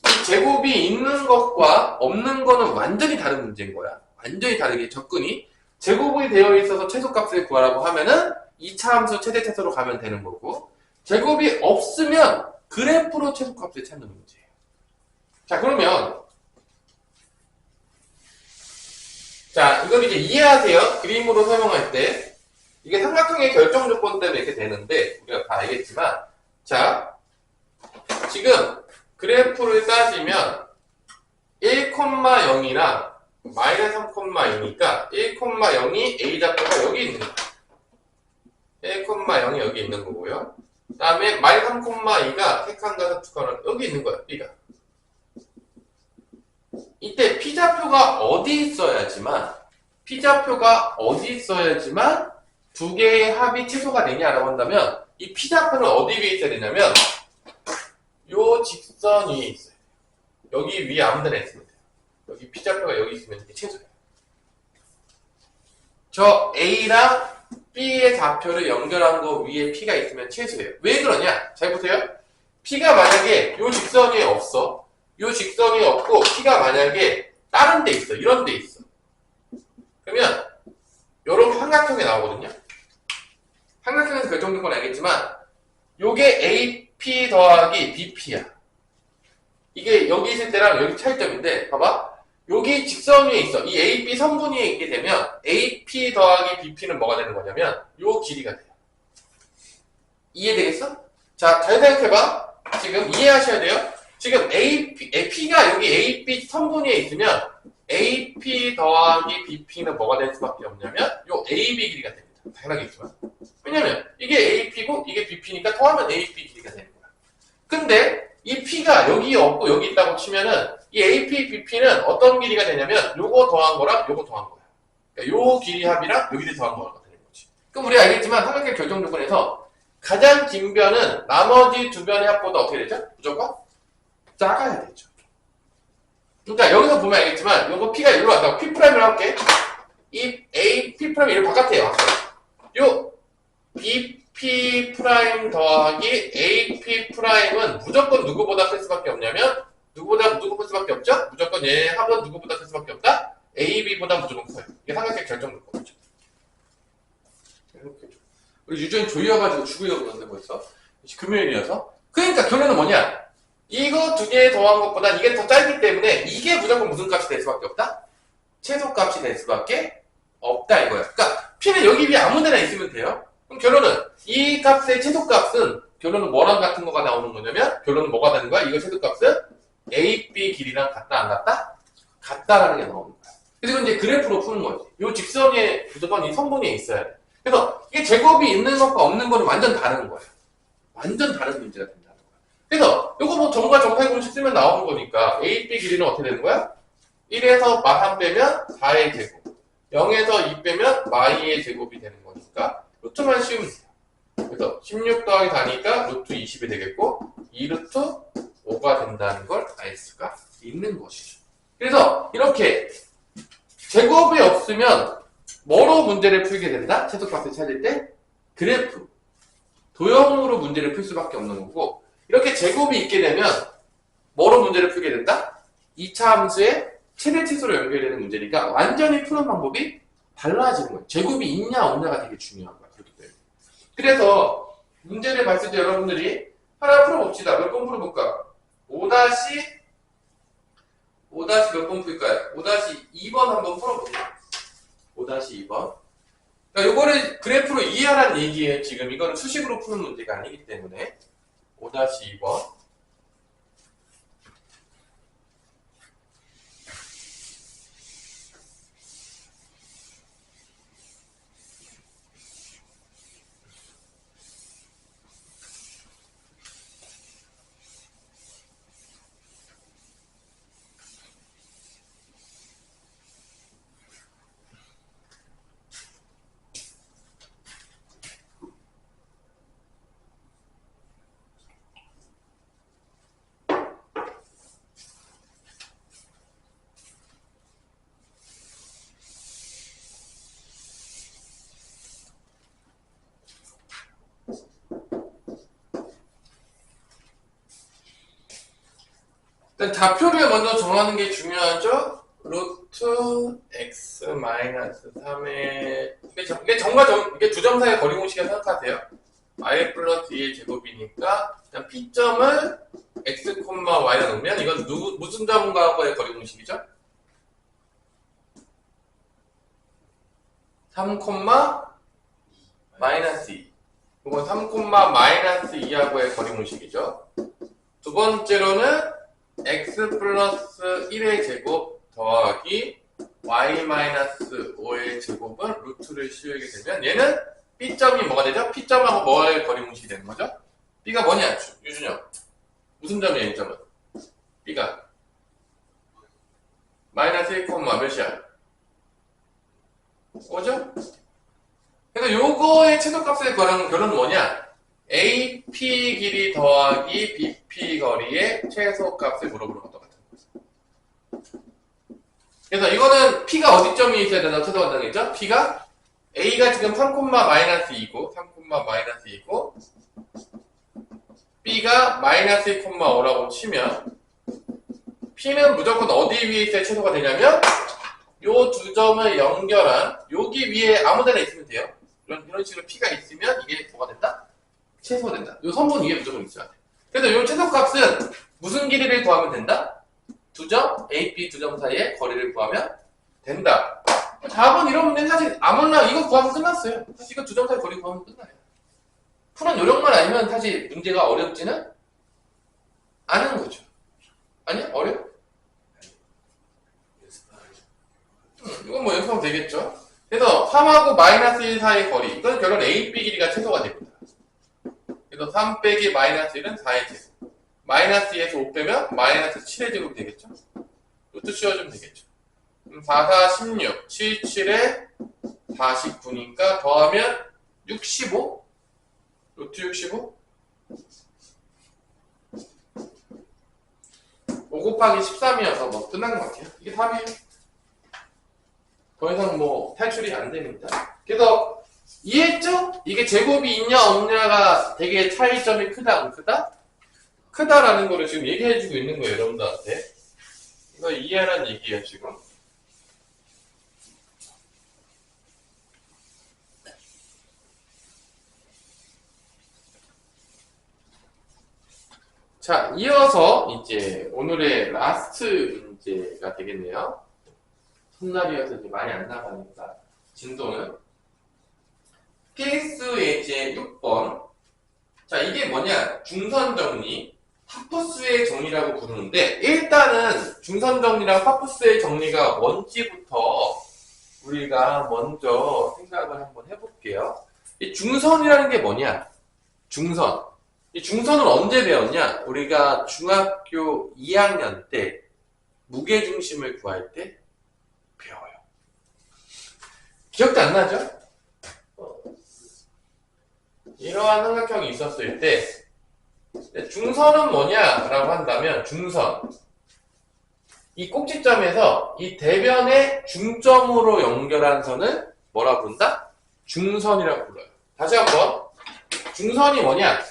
이 제곱이 있는 것과 없는 거는 완전히 다른 문제인 거야. 완전히 다르게 접근이. 제곱이 되어 있어서 최소값을 구하라고 하면은 2차 함수 최대차수로 가면 되는 거고, 제곱이 없으면 그래프로 최소값을 찾는 문제예요. 자, 그러면 자, 이걸 이제 이해하세요. 그림으로 설명할 때. 이게 삼각형의 결정 조건 때문에 이렇게 되는데, 우리가 다 알겠지만, 자, 지금 그래프를 따지면 1,0이랑 마이너스 3,2니까 1,0이 A좌표가 여기 있는 거예요. 1,0이 여기 있는 거고요. 그 다음에 마이너스 3,2가 색한과 사축하는 여기 있는 거예요. B가. 이때 P좌표가 어디 있어야지만 두 개의 합이 최소가 되냐라고 한다면, 이 P좌표는 어디 위에 있어야 되냐면 요 직선 위에 있어요. 여기 위에 아무 데나 있으면 돼요. 여기 P좌표가 여기 있으면 이게 최소예요. 저 A랑 B의 좌표를 연결한 거 위에 P가 있으면 최소예요. 왜 그러냐? 잘 보세요. P가 만약에 요 직선 위에 없어. 요 직선 위에 없고 P가 만약에 다른 데 있어. 이런 데 있어. 그러면 요런 삼각형이 나오거든요. 삼각형에서 결정된 건 알겠지만 요게 AP 더하기 BP야. 이게 여기 있을 때랑 여기 차이점인데, 봐봐. 여기 직선 위에 있어. 이 AB 선분 위에 있게 되면 AP 더하기 BP는 뭐가 되는 거냐면 요 길이가 돼요. 이해되겠어? 자, 잘 생각해봐. 지금 이해하셔야 돼요. 지금 P가 여기 AB 선분 위에 있으면 AP 더하기 BP는 뭐가 될 수밖에 없냐면 요 AB 길이가 됩니다. 당연하겠지만. 왜냐면 이게 AP고 이게 BP니까 더하면 AP 길이가 되는 거야. 근데 이 P가 여기 없고 여기 있다고 치면은 이 AP, BP는 어떤 길이가 되냐면 요거 더한 거랑 요거 더한 거야. 그러니까 요 길이 합이랑 요 길이 더한 거가 되는 거지. 그럼 우리가 알겠지만 삼각형 결정 조건에서 가장 긴 변은 나머지 두 변의 합보다 어떻게 되죠? 무조건 작아야 되죠. 그러니까 여기서 보면 알겠지만 요거 P가 일로 왔다고 P'을 할게. 이 A, P' 이를 바깥에 왔어요. 요 BP' 더하기 AP'은 무조건 누구보다 클 수밖에 없냐면 누구 클 수밖에 없죠? 무조건 얘 합은 누구보다 클 수밖에 없다? AB보다 무조건 커요. 이게 삼각형 결정 조건이죠. 우리 유전이 조이어가지고 죽으려고 그러는데 벌써 금요일이어서. 그러니까 결론은 뭐냐? 이거 두 개 더한 것보다 이게 더 짧기 때문에 이게 무조건 무슨 값이 될 수밖에 없다? 최소값이 될 수밖에 없다 이거야. 그러니까 P는 여기 위에 아무 데나 있으면 돼요. 그럼 결론은 이 값의 최소값은 결론은 뭐랑 같은 거가 나오는 거냐면 결론은 뭐가 되는 거야? 이거 최소값은 AB 길이랑 같다 안 같다? 같다라는 게 나오는 거야. 그래서 이제 그래프로 푸는 거지. 이 직선에 무조건 이 선분이 있어야 돼. 그래서 이게 제곱이 있는 것과 없는 거는 완전 다른 거예요. 완전 다른 문제가 된다는 거야. 그래서 이거 뭐 정과 정사의 공식 쓰면 나오는 거니까 AB 길이는 어떻게 되는 거야? 1에서 마3 빼면 4의 제곱, 0에서 2 빼면 마이의 제곱이 되는 거니까 루트만 씌우면 돼요. 그래서 16 더하기 4니까 루트 20이 되겠고 2루트 5가 된다는 걸 알 수가 있는 것이죠. 그래서 이렇게 제곱이 없으면 뭐로 문제를 풀게 된다? 최소값을 찾을 때 그래프, 도형으로 문제를 풀 수밖에 없는 거고, 이렇게 제곱이 있게 되면 뭐로 문제를 풀게 된다? 2차 함수의 최대 최소로 연결되는 문제니까 완전히 푸는 방법이 달라지는 거예요. 제곱이 있냐 없냐가 되게 중요한 거야. 그렇기 때문에. 그래서 문제를 봤을 때 여러분들이 하나 풀어봅시다. 몇 번 풀어볼까? 5- 몇 번 풀까요? 5-2번 한번 풀어볼게요. 5-2번. 그러니까 요거를 그래프로 이해하라는 얘기예요. 지금 이거는 수식으로 푸는 문제가 아니기 때문에 5-2번. 일단 좌표를 먼저 정하는 게 중요하죠. 루트 x 마이너스 3의 이게 두 점 사이의 거리 공식이라 생각하세요. y 플러스 2의 제곱이니까 그냥 p점을 x, y라 놓으면 이건 무슨 점과의 거리 공식이죠? 3, 마이너스 2. 이건 3, 마이너스 2하고의 거리 공식이죠. 두 번째로는 x 플러스 1의 제곱 더하기 y 마이너스 5의 제곱은 루트를 씌우게 되면 얘는 b점이 뭐가 되죠? p점하고 뭐의 거리 공식이 되는 거죠? b가 뭐냐? 유준혁. 무슨 점이에요, 이 점은? b가 마이너스 1, 몇이야? 5죠? 그래서 요거의 최소값의 결론은 뭐냐? AP 길이 더하기 BP 거리의 최소값을 물어보는 것과 같은 거죠. 그래서 이거는 P가 어디점이 있어야 되나 최소한다겠죠? P가 A가 지금 3, 마이너스 2고 3, 마이너스 2고 B가 마이너스 1, 5라고 치면 P는 무조건 어디 위에 있어야 최소가 되냐면 요 두 점을 연결한 여기 위에 아무데나 있으면 돼요. 이런 식으로 P가 있으면 이게 뭐가 된다? 최소가 된다. 요 선분 위에 무조건 있어야 돼. 그래서 요 최소값은 무슨 길이를 구하면 된다? 두 점, A, B 두 점 사이의 거리를 구하면 된다. 답은 이런 문제는 사실 아무나 이거 구하면 끝났어요. 사실 이거 두 점 사이 거리 구하면 끝나요. 푸는 요령만 아니면 사실 문제가 어렵지는 않은 거죠. 아니야? 어려워? 이건 뭐 연습하면 되겠죠. 그래서 3하고 마이너스 1 사이의 거리 이건 결론 A, B 길이가 최소가 됩니다. 그래서 3 빼기 마이너스 1은 4의 제곱 마이너스 2에서 5 빼면 마이너스 7의 제곱이 되겠죠. 루트 씌워주면 되겠죠. 4, 4, 16 7, 7에 49니까 더하면 65 루트 65 5 곱하기 13이어서 뭐 끝난 것 같아요. 이게 답이에요. 더 이상 뭐 탈출이 안 됩니다. 그래서 이해했죠? 이게 제곱이 있냐 없냐가 되게 차이점이 크다 안 크다? 크다라는 거를 지금 얘기해주고 있는 거예요, 여러분들한테. 이거 이해하라는 얘기예요, 지금. 자, 이어서 이제 오늘의 라스트 문제가 되겠네요. 첫날이어서 이제 많이 안 나가니까 진도는 필수 예제 6번. 자, 이게 뭐냐? 중선 정리, 파푸스의 정리라고 부르는데 일단은 중선 정리랑 파푸스의 정리가 뭔지부터 우리가 먼저 생각을 한번 해볼게요. 이 중선이라는 게 뭐냐? 중선. 이 중선을 언제 배웠냐? 우리가 중학교 2학년 때 무게중심을 구할 때 배워요. 기억도 안 나죠? 이러한 삼각형이 있었을 때 중선은 뭐냐라고 한다면 중선 이 꼭지점에서 이 대변의 중점으로 연결한 선을 뭐라 부른다? 중선이라고 불러요. 다시 한번 중선이 뭐냐?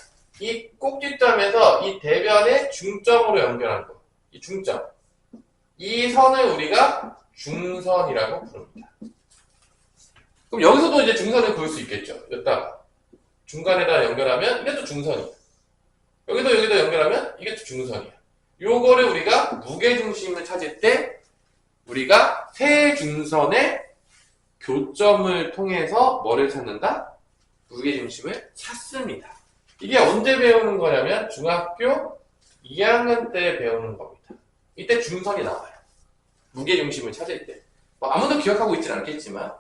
이 꼭지점에서 이 대변의 중점으로 연결한 거. 이 중점. 이 선을 우리가 중선이라고 부릅니다. 그럼 여기서도 이제 중선을 그을 수 있겠죠. 여기다가 중간에다 연결하면 이게 또 중선이야. 여기도 여기다 연결하면 이게 또 중선이야. 요거를 우리가 무게중심을 찾을 때 우리가 세 중선의 교점을 통해서 뭐를 찾는다? 무게중심을 찾습니다. 이게 언제 배우는 거냐면 중학교 2학년 때 배우는 겁니다. 이때 중선이 나와요. 무게중심을 찾을 때. 뭐 아무도 기억하고 있진 않겠지만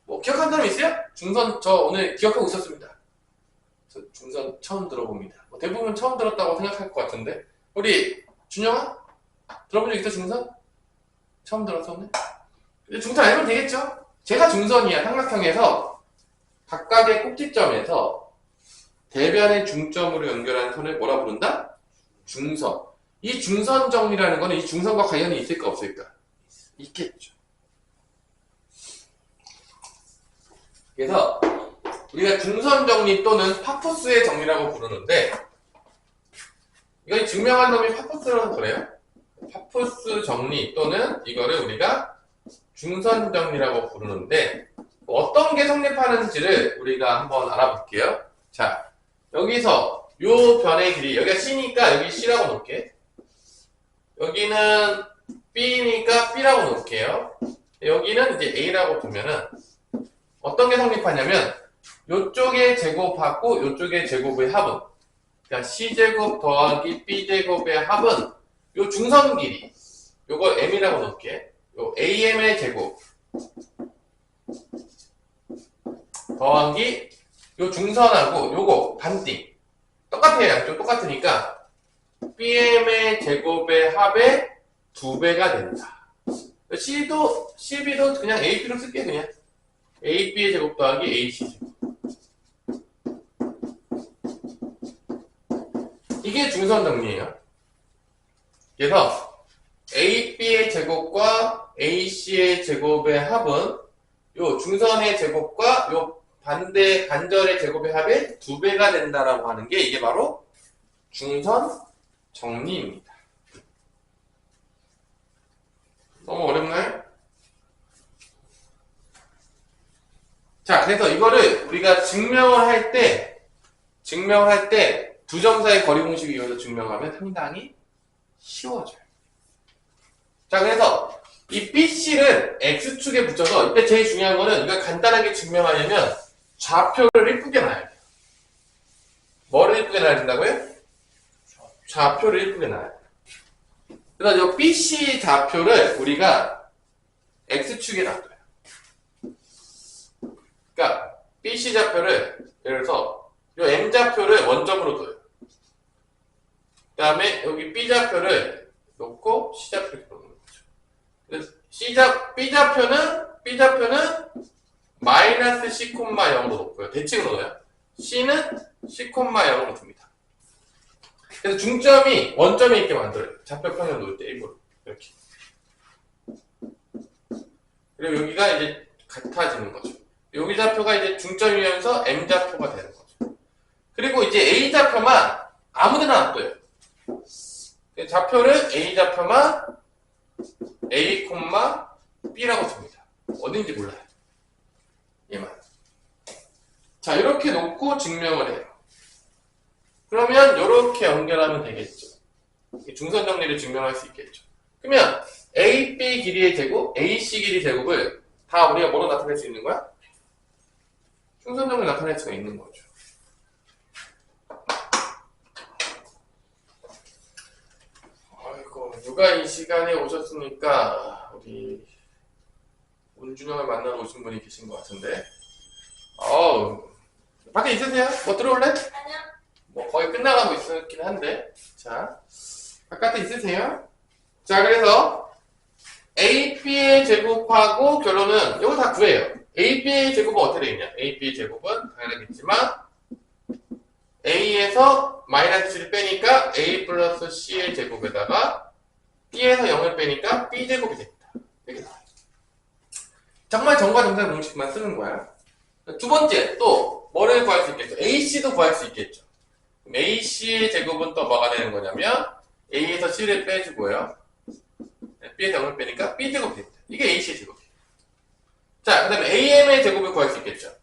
뭐 기억하는 사람 있어요? 중선 저 오늘 기억하고 있었습니다. 저 중선 처음 들어봅니다. 뭐 대부분 처음 들었다고 생각할 것 같은데 우리 준영아? 들어본 적 있어 중선? 처음 들었어 오늘? 근데 중선 알면 되겠죠? 제가 중선이야. 삼각형에서 각각의 꼭지점에서 대변의 중점으로 연결하는 선을 뭐라 부른다? 중선. 이 중선 정리라는 거는 이 중선과 관련이 있을까 없을까? 있겠죠. 그래서 우리가 중선 정리 또는 파푸스의 정리라고 부르는데 이걸 증명한 놈이 파푸스라고 그래요. 파푸스 정리 또는 이거를 우리가 중선 정리라고 부르는데 어떤 게 성립하는지를 우리가 한번 알아볼게요. 자, 여기서 요 변의 길이 여기가 C니까 여기 C라고 놓을게. 여기는 B니까 B라고 놓을게요. 여기는 이제 A라고 두면은 어떤 게 성립하냐면 요쪽의 제곱하고 요쪽의 제곱의 합은 그러니까 C제곱 더하기 B제곱의 합은 요 중선 길이 요걸 M이라고 놓을게. 요 AM의 제곱 더하기 요 중선하고 요거 반띵 똑같아요. 양쪽 똑같으니까 BM의 제곱의 합의 2배가 된다. C도 CB도 그냥 AB로 쓸게. 그냥 AB의 제곱 더하기 AC 제곱. 이게 중선 정리예요. 그래서 AB의 제곱과 AC의 제곱의 합은 요 중선의 제곱과 요 반절의 제곱의 합의 2배가 된다라고 하는 게 이게 바로 중선 정리입니다. 너무 어렵나요? 자, 그래서 이거를 우리가 증명을 할 때 두 점 사이 거리 공식을 이용해서 증명하면 상당히 쉬워져요. 자, 그래서 이 BC를 X축에 붙여서 이때 제일 중요한 거는 이걸 간단하게 증명하려면 좌표를 이쁘게 놔야 돼요. 뭐를 이쁘게 놔야 된다고요? 좌표를 이쁘게 놔야 돼요. 그래서 이 BC 좌표를 우리가 X축에 놔둬요. 그러니까 BC 좌표를 예를 들어서 이 M 좌표를 원점으로 둬요. 그 다음에 여기 B 좌표를 놓고 C 좌표를 놓는 거죠. 그래서 B 좌표는 마이너스 C, 0으로 놓고요. 대칭으로 넣어요. C는 C, 0으로 둡니다. 그래서 중점이 원점에 있게 만들어요. 좌표 평면 놓을 때 일부러 이렇게. 그리고 여기가 이제 같아지는 거죠. 여기 좌표가 이제 중점이면서 M 좌표가 되는 거죠. 그리고 이제 A 좌표만 아무데나 놔둬요. 좌표를 A 좌표만 A, B라고 줍니다. 어딘지 몰라요. 얘만. 자, 이렇게 놓고 증명을 해요. 그러면 이렇게 연결하면 되겠죠. 중선 정리를 증명할 수 있겠죠. 그러면 AB 길이의 제곱, AC 길이 제곱을 다 우리가 뭐로 나타낼 수 있는 거야? 중선 정리로 나타낼 수가 있는 거죠. 아이고, 누가 이 시간에 오셨습니까? 우리 운준영을 만나러 오신 분이 계신 것 같은데. 밖에 있으세요? 뭐 들어올래? 아니요. 뭐 거의 끝나가고 있긴 한데. 자, 바깥에 있으세요? 자, 그래서 AB의 제곱하고 결론은 이거 다 구해요. AB의 제곱은 어떻게 되겠냐? AB의 제곱은 당연하겠지만 A에서 마이너스 C를 빼니까 A 플러스 C의 제곱에다가 B에서 0을 빼니까 B 제곱이 됩니다. 되게 나와요. 정말 정과 정사 공식만 쓰는 거야. 두 번째, 또 뭐를 구할 수 있겠죠? AC도 구할 수 있겠죠. 그럼 AC의 제곱은 또 뭐가 되는 거냐면 A에서 C를 빼주고요. B에서 0을 빼니까 B제곱이 됩니다. 이게 AC의 제곱이에요. 자, 그 다음에 AM의 제곱을 구할 수 있겠죠.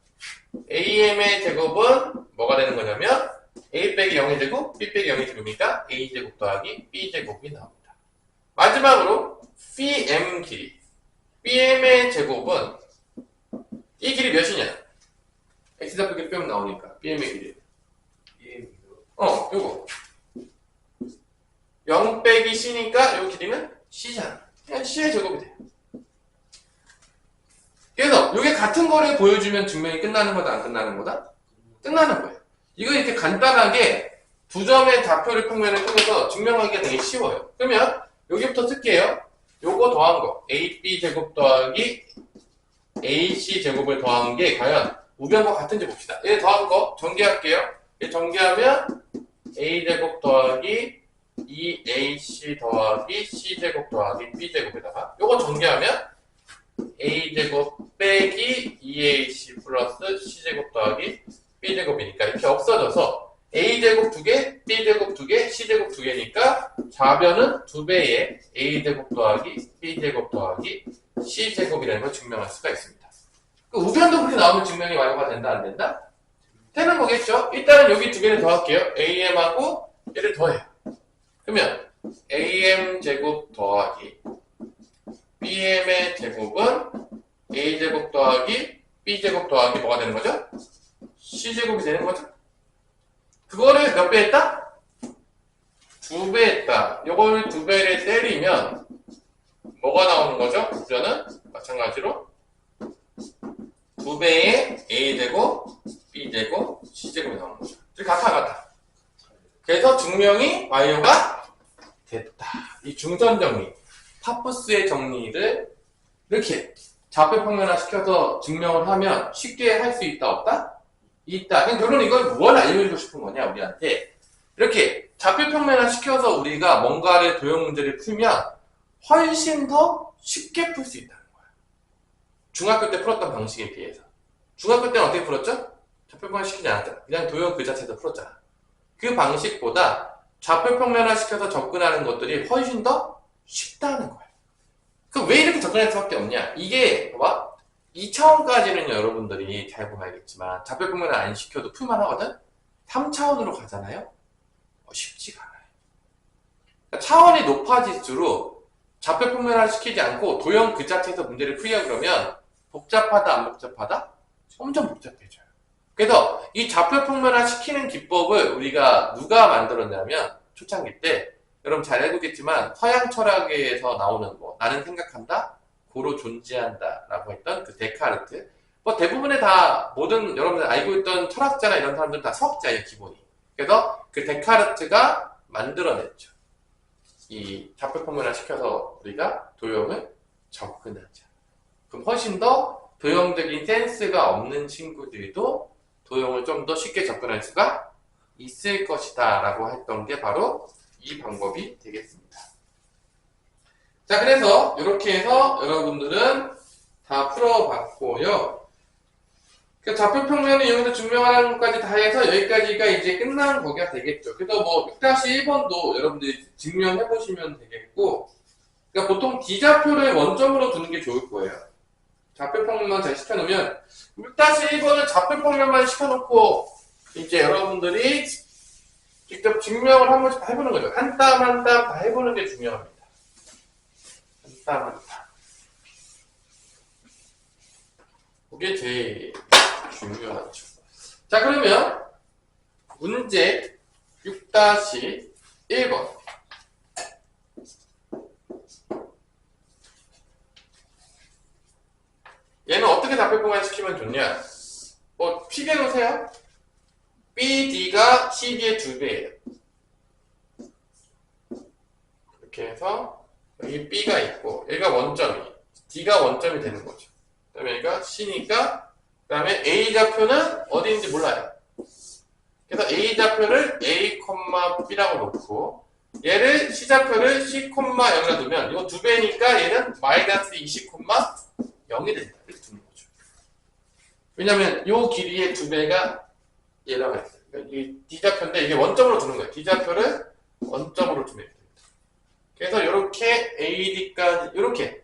AM의 제곱은 뭐가 되는 거냐면 A 빼기 0의 제곱, B 빼기 0의 제곱이니까 A제곱 더하기 B제곱이 나옵니다. 마지막으로 BM 길이. BM의 제곱은 이 길이 몇이냐? X좌표 길이 빼면 나오니까 BM의 길이. 요거 0 빼기 C니까 요 길이는 C잖아. 그냥 C의 제곱이 돼요. 그래서 이게 같은 거를 보여주면 증명이 끝나는 거다, 안 끝나는 거다? 끝나는 거예요. 이거 이렇게 간단하게 두 점의 좌표를 평면을 통해서 증명하기가 되게 쉬워요. 그러면 여기부터 쓸게요. 요거 더한 거 AB 제곱 더하기 AC 제곱을 더한 게 과연 우변과 같은지 봅시다. 얘 더한 거 전개할게요. 얘 전개하면 A 제곱 더하기 2AC 더하기 C제곱 더하기 B제곱에다가 요거 전개하면 A제곱 빼기 2AC 플러스 C제곱 더하기 B제곱이니까 이렇게 없어져서 A제곱 2개, B제곱 2개, C제곱 2개니까 좌변은 2배의 A제곱 더하기 B제곱 더하기 C제곱이라는 걸 증명할 수가 있습니다. 그 우변도 그렇게 나오면 증명이 완료가 된다, 안 된다? 되는 거겠죠? 일단은 여기 두 개를 더할게요. AM하고 얘를 더해요. 그러면 AM제곱 더하기 BM의 제곱은 A제곱 더하기 B제곱 더하기 뭐가 되는 거죠? C제곱이 되는 거죠? 그거를 몇 배 했다? 2배 했다. 요걸 2배를 때리면 뭐가 나오는 거죠? 우변은 마찬가지로 2배의 A제곱, B제곱, C제곱이 나오는 거죠. 같아. 그래서 증명이 완료가 됐다. 이 중선 정리, 파푸스의 정리를 이렇게 좌표 평면화 시켜서 증명을 하면 쉽게 할 수 있다, 없다? 있다. 그냥 결론 이건 뭘 알려주고 싶은 거냐, 우리한테. 이렇게 좌표 평면화 시켜서 우리가 뭔가를 도형 문제를 풀면 훨씬 더 쉽게 풀 수 있다는 거야. 중학교 때 풀었던 방식에 비해서. 중학교 때는 어떻게 풀었죠? 좌표 평면화 시키지 않았잖아. 그냥 도형 그 자체에서 풀었잖아. 그 방식보다 좌표 평면화 시켜서 접근하는 것들이 훨씬 더 쉽다는 거야. 그럼 왜 이렇게 접근할 수밖에 없냐? 이게 봐봐. 2차원까지는 여러분들이 잘 보면 알겠지만 좌표 평면화 안 시켜도 풀만 하거든? 3차원으로 가잖아요? 쉽지가 않아요. 그러니까 차원이 높아질수록 좌표 평면화를 시키지 않고 도형 그 자체에서 문제를 풀려 그러면 복잡하다, 안 복잡하다? 점점 복잡해져요. 그래서 이 좌표 평면화 시키는 기법을 우리가 누가 만들었냐면 초창기 때 여러분 잘 알고 있겠지만 서양 철학에서 나오는 거 나는 생각한다, 고로 존재한다 라고 했던 그 데카르트. 뭐 대부분의 다 모든 여러분들 알고 있던 철학자나 이런 사람들은 다 수학자예요, 기본이. 그래서 그 데카르트가 만들어냈죠. 이 좌표 평면화 시켜서 우리가 도형을 접근하자. 그럼 훨씬 더 도형적인 센스가 없는 친구들도 도형을 좀 더 쉽게 접근할 수가 있을 것이다 라고 했던 게 바로 이 방법이 되겠습니다. 자, 그래서 이렇게 해서 여러분들은 다 풀어봤고요. 그 좌표 평면을 이용해서 증명하는 것까지 다 해서 여기까지가 이제 끝난 거가 되겠죠. 그래서 뭐 6-1번도 여러분들이 증명해 보시면 되겠고, 그러니까 보통 D좌표를 원점으로 두는 게 좋을 거예요. 좌표 평면만 잘 시켜놓으면 6-1번은 좌표 평면만 시켜놓고 이제 여러분들이 직접 증명을 한 번씩 다 해보는 거죠. 한 땀 한 땀 다 해보는 게 중요합니다. 한 땀 한 땀. 그게 제일 중요하죠. 자, 그러면 문제 6-1번. 얘는 어떻게 좌표 평면시키면 좋냐? 뭐 피게 놓으세요. BD가 CD의 2배예요. 이렇게 해서 여기 B가 있고 얘가 원점이, D가 원점이 되는 거죠. 그다음에 얘가 C니까, 그다음에 A 좌표는 어디인지 몰라요. 그래서 A 좌표를 A, B라고 놓고 얘를 C 좌표를 C, 0에 두면 이거 2배니까 얘는 마이너스 20,0이 된다. 이렇게 두는 거죠. 왜냐면 요 길이의 2배가 얘라고 했어요. 그러니까 이 D좌표인데 이게 원점으로 두는 거예요. D좌표를 원점으로 두면 됩니다. 그래서 이렇게 AD까지 이렇게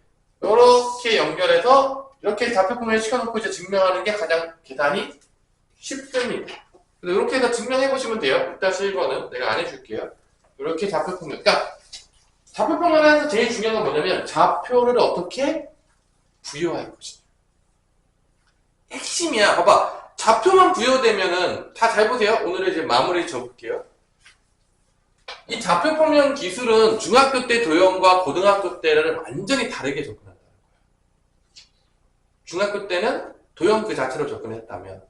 연결해서 이렇게 좌표평면을 시켜놓고 이제 증명하는 게 가장 계산이 쉽습니다. 그래서 이렇게 해서 증명해 보시면 돼요. 6-1번은 내가 안 해줄게요. 이렇게 좌표평면. 그러니까 좌표평면에서 제일 중요한 건 뭐냐면 좌표를 어떻게 부여할 것이냐. 핵심이야. 봐봐. 좌표만 부여되면은 다 잘 보세요. 오늘의 이제 마무리 접을게요. 이 좌표평면 기술은 중학교 때 도형과 고등학교 때를 완전히 다르게 접근한다는 거예요. 중학교 때는 도형 그 자체로 접근했다면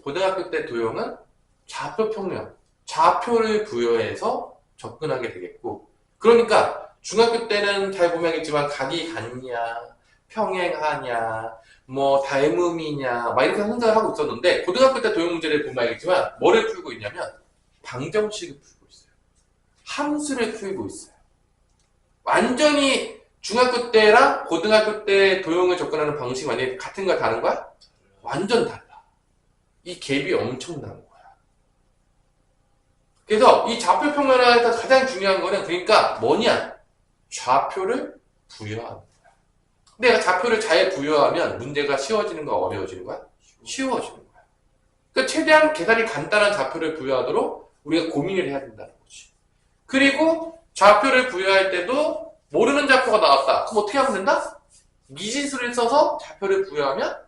고등학교 때 도형은 좌표평면, 좌표를 부여해서 접근하게 되겠고, 그러니까 중학교 때는 잘 보면 알겠지만 각이 같냐, 평행하냐, 뭐 닮음이냐 막 이렇게 생각을 하고 있었는데 고등학교 때 도형 문제를 보면 알겠지만 뭐를 풀고 있냐면 방정식을 풀고 있어요. 함수를 풀고 있어요. 완전히 중학교 때랑 고등학교 때 도형을 접근하는 방식이 완전히 같은 거야 다른 거야? 완전 달라. 이 갭이 엄청난 거야. 그래서 이 좌표평면에서 가장 중요한 거는 그러니까 뭐냐? 좌표를 부여하는 거야. 내가 좌표를 잘 부여하면 문제가 쉬워지는 거야? 어려워지는 거야? 쉬워지는 거야. 그러니까 최대한 계산이 간단한 좌표를 부여하도록 우리가 고민을 해야 된다는 거지. 그리고 좌표를 부여할 때도 모르는 좌표가 나왔다. 그럼 어떻게 하면 된다? 미지수를 써서 좌표를 부여하면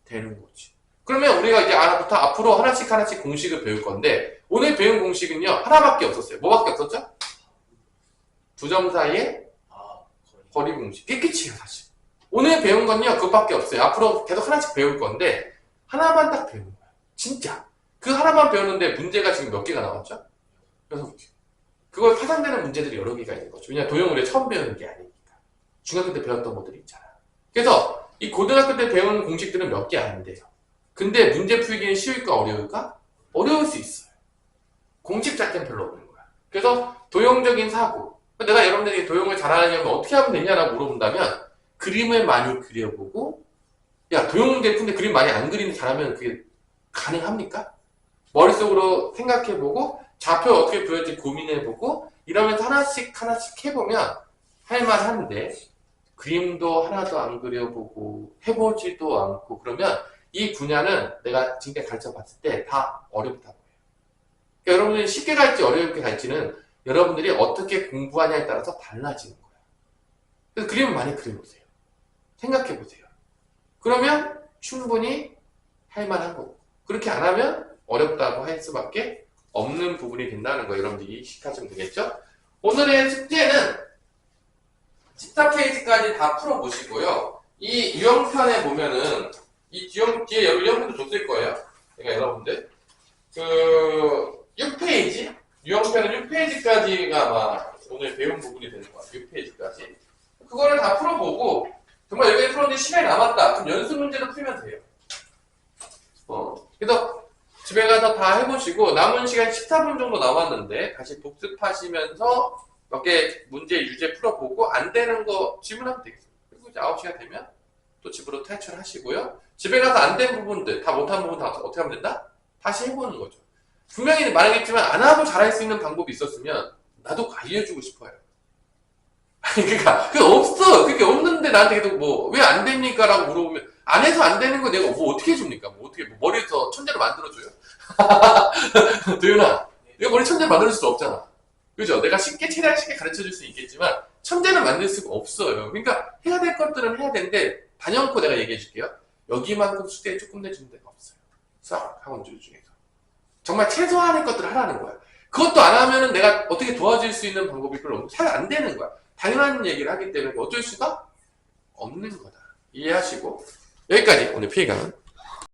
되는 거지. 그러면 우리가 이제 부터 앞으로 하나씩 공식을 배울 건데 오늘 배운 공식은요 하나밖에 없었어요. 뭐밖에 없었죠? 두 점 사이의 거리 공식. 이게 끝이에요 사실. 오늘 배운 건요 그것밖에 없어요. 앞으로 계속 하나씩 배울 건데 하나만 딱 배우는 거야. 진짜. 그 하나만 배우는데 문제가 지금 몇 개가 나왔죠? 6개. 그걸 파생되는 문제들이 여러 개가 있는 거죠. 왜냐면 도형을 우리가 처음 배우는 게 아니니까. 중학교 때 배웠던 것들이 있잖아. 그래서 이 고등학교 때 배운 공식들은 몇 개 안 돼요. 근데 문제 풀기는 쉬울까 어려울까? 어려울 수 있어요. 공식 자체는 별로 없는 거야. 그래서 도형적인 사고. 내가 여러분들이 도형을 잘하려면 어떻게 하면 되냐라고 물어본다면 그림을 많이 그려보고 야 도형 문제 푸는데 그림 많이 안 그리는 잘하면 그게 가능합니까? 머릿속으로 생각해보고 좌표 어떻게 보일지 고민해보고 이러면서 하나씩 해보면 할만한데 그림도 하나도 안 그려보고 해보지도 않고 그러면 이 분야는 내가 지금까지 가르쳐봤을 때 다 어렵다 보여요. 그러니까 여러분들이 쉽게 갈지 어렵게 갈지는 여러분들이 어떻게 공부하냐에 따라서 달라지는 거예요. 그래서 그림을 많이 그려보세요. 생각해보세요. 그러면 충분히 할만한 거고 그렇게 안 하면 어렵다고 할 수밖에 없는 부분이 된다는 거 여러분들이 인식하시면 되겠죠? 오늘의 숙제는 14페이지까지 다 풀어보시고요. 이 유형편에 보면은 이 뒤에 유형편도 줬을 거예요. 그러니까 여러분들 6페이지 유형편은 6페이지까지가 아마 오늘 배운 부분이 되는 것 같아요. 6페이지까지 그거를 다 풀어보고 정말 여기 풀었는데 시간이 남았다. 그럼 연습 문제도 풀면 돼요. 그래서 집에 가서 다 해보시고 남은 시간 14분 정도 남았는데 다시 복습하시면서 몇 개 문제 유제 풀어보고 안 되는 거 질문하면 되겠습니다. 그리고 이제 9시가 되면 또 집으로 탈출하시고요. 집에 가서 안 된 부분들, 다 못한 부분 다 어떻게 하면 된다? 다시 해보는 거죠. 분명히 말하겠지만 안 하고 잘할 수 있는 방법이 있었으면 나도 알려주고 싶어요. 아니 그러니까 그게 없어. 그게 없는데 나한테 계속 뭐 왜 안 됩니까? 라고 물어보면 안 해서 안 되는 거 내가 뭐 어떻게 해줍니까? 뭐 어떻게 뭐 머리에서 천재로 만들어줘요? 도윤아 내가 머리 천재로 만들어줄 수 없잖아. 그죠? 내가 최대한 쉽게 가르쳐줄 수 있겠지만 천재는 만들 수가 없어요. 그러니까 해야 될 것들은 해야 되는데 단연코 내가 얘기해 줄게요. 여기만큼 숙제 조금 내주는 데가 없어요. 수학 학원들 중에서 정말 최소한의 것들을 하라는 거야. 그것도 안 하면은 내가 어떻게 도와줄 수 있는 방법이 별로 잘 안 되는 거야. 당연한 얘기를 하기 때문에 어쩔 수가 없는 거다. 이해하시고 여기까지 오늘 피해가는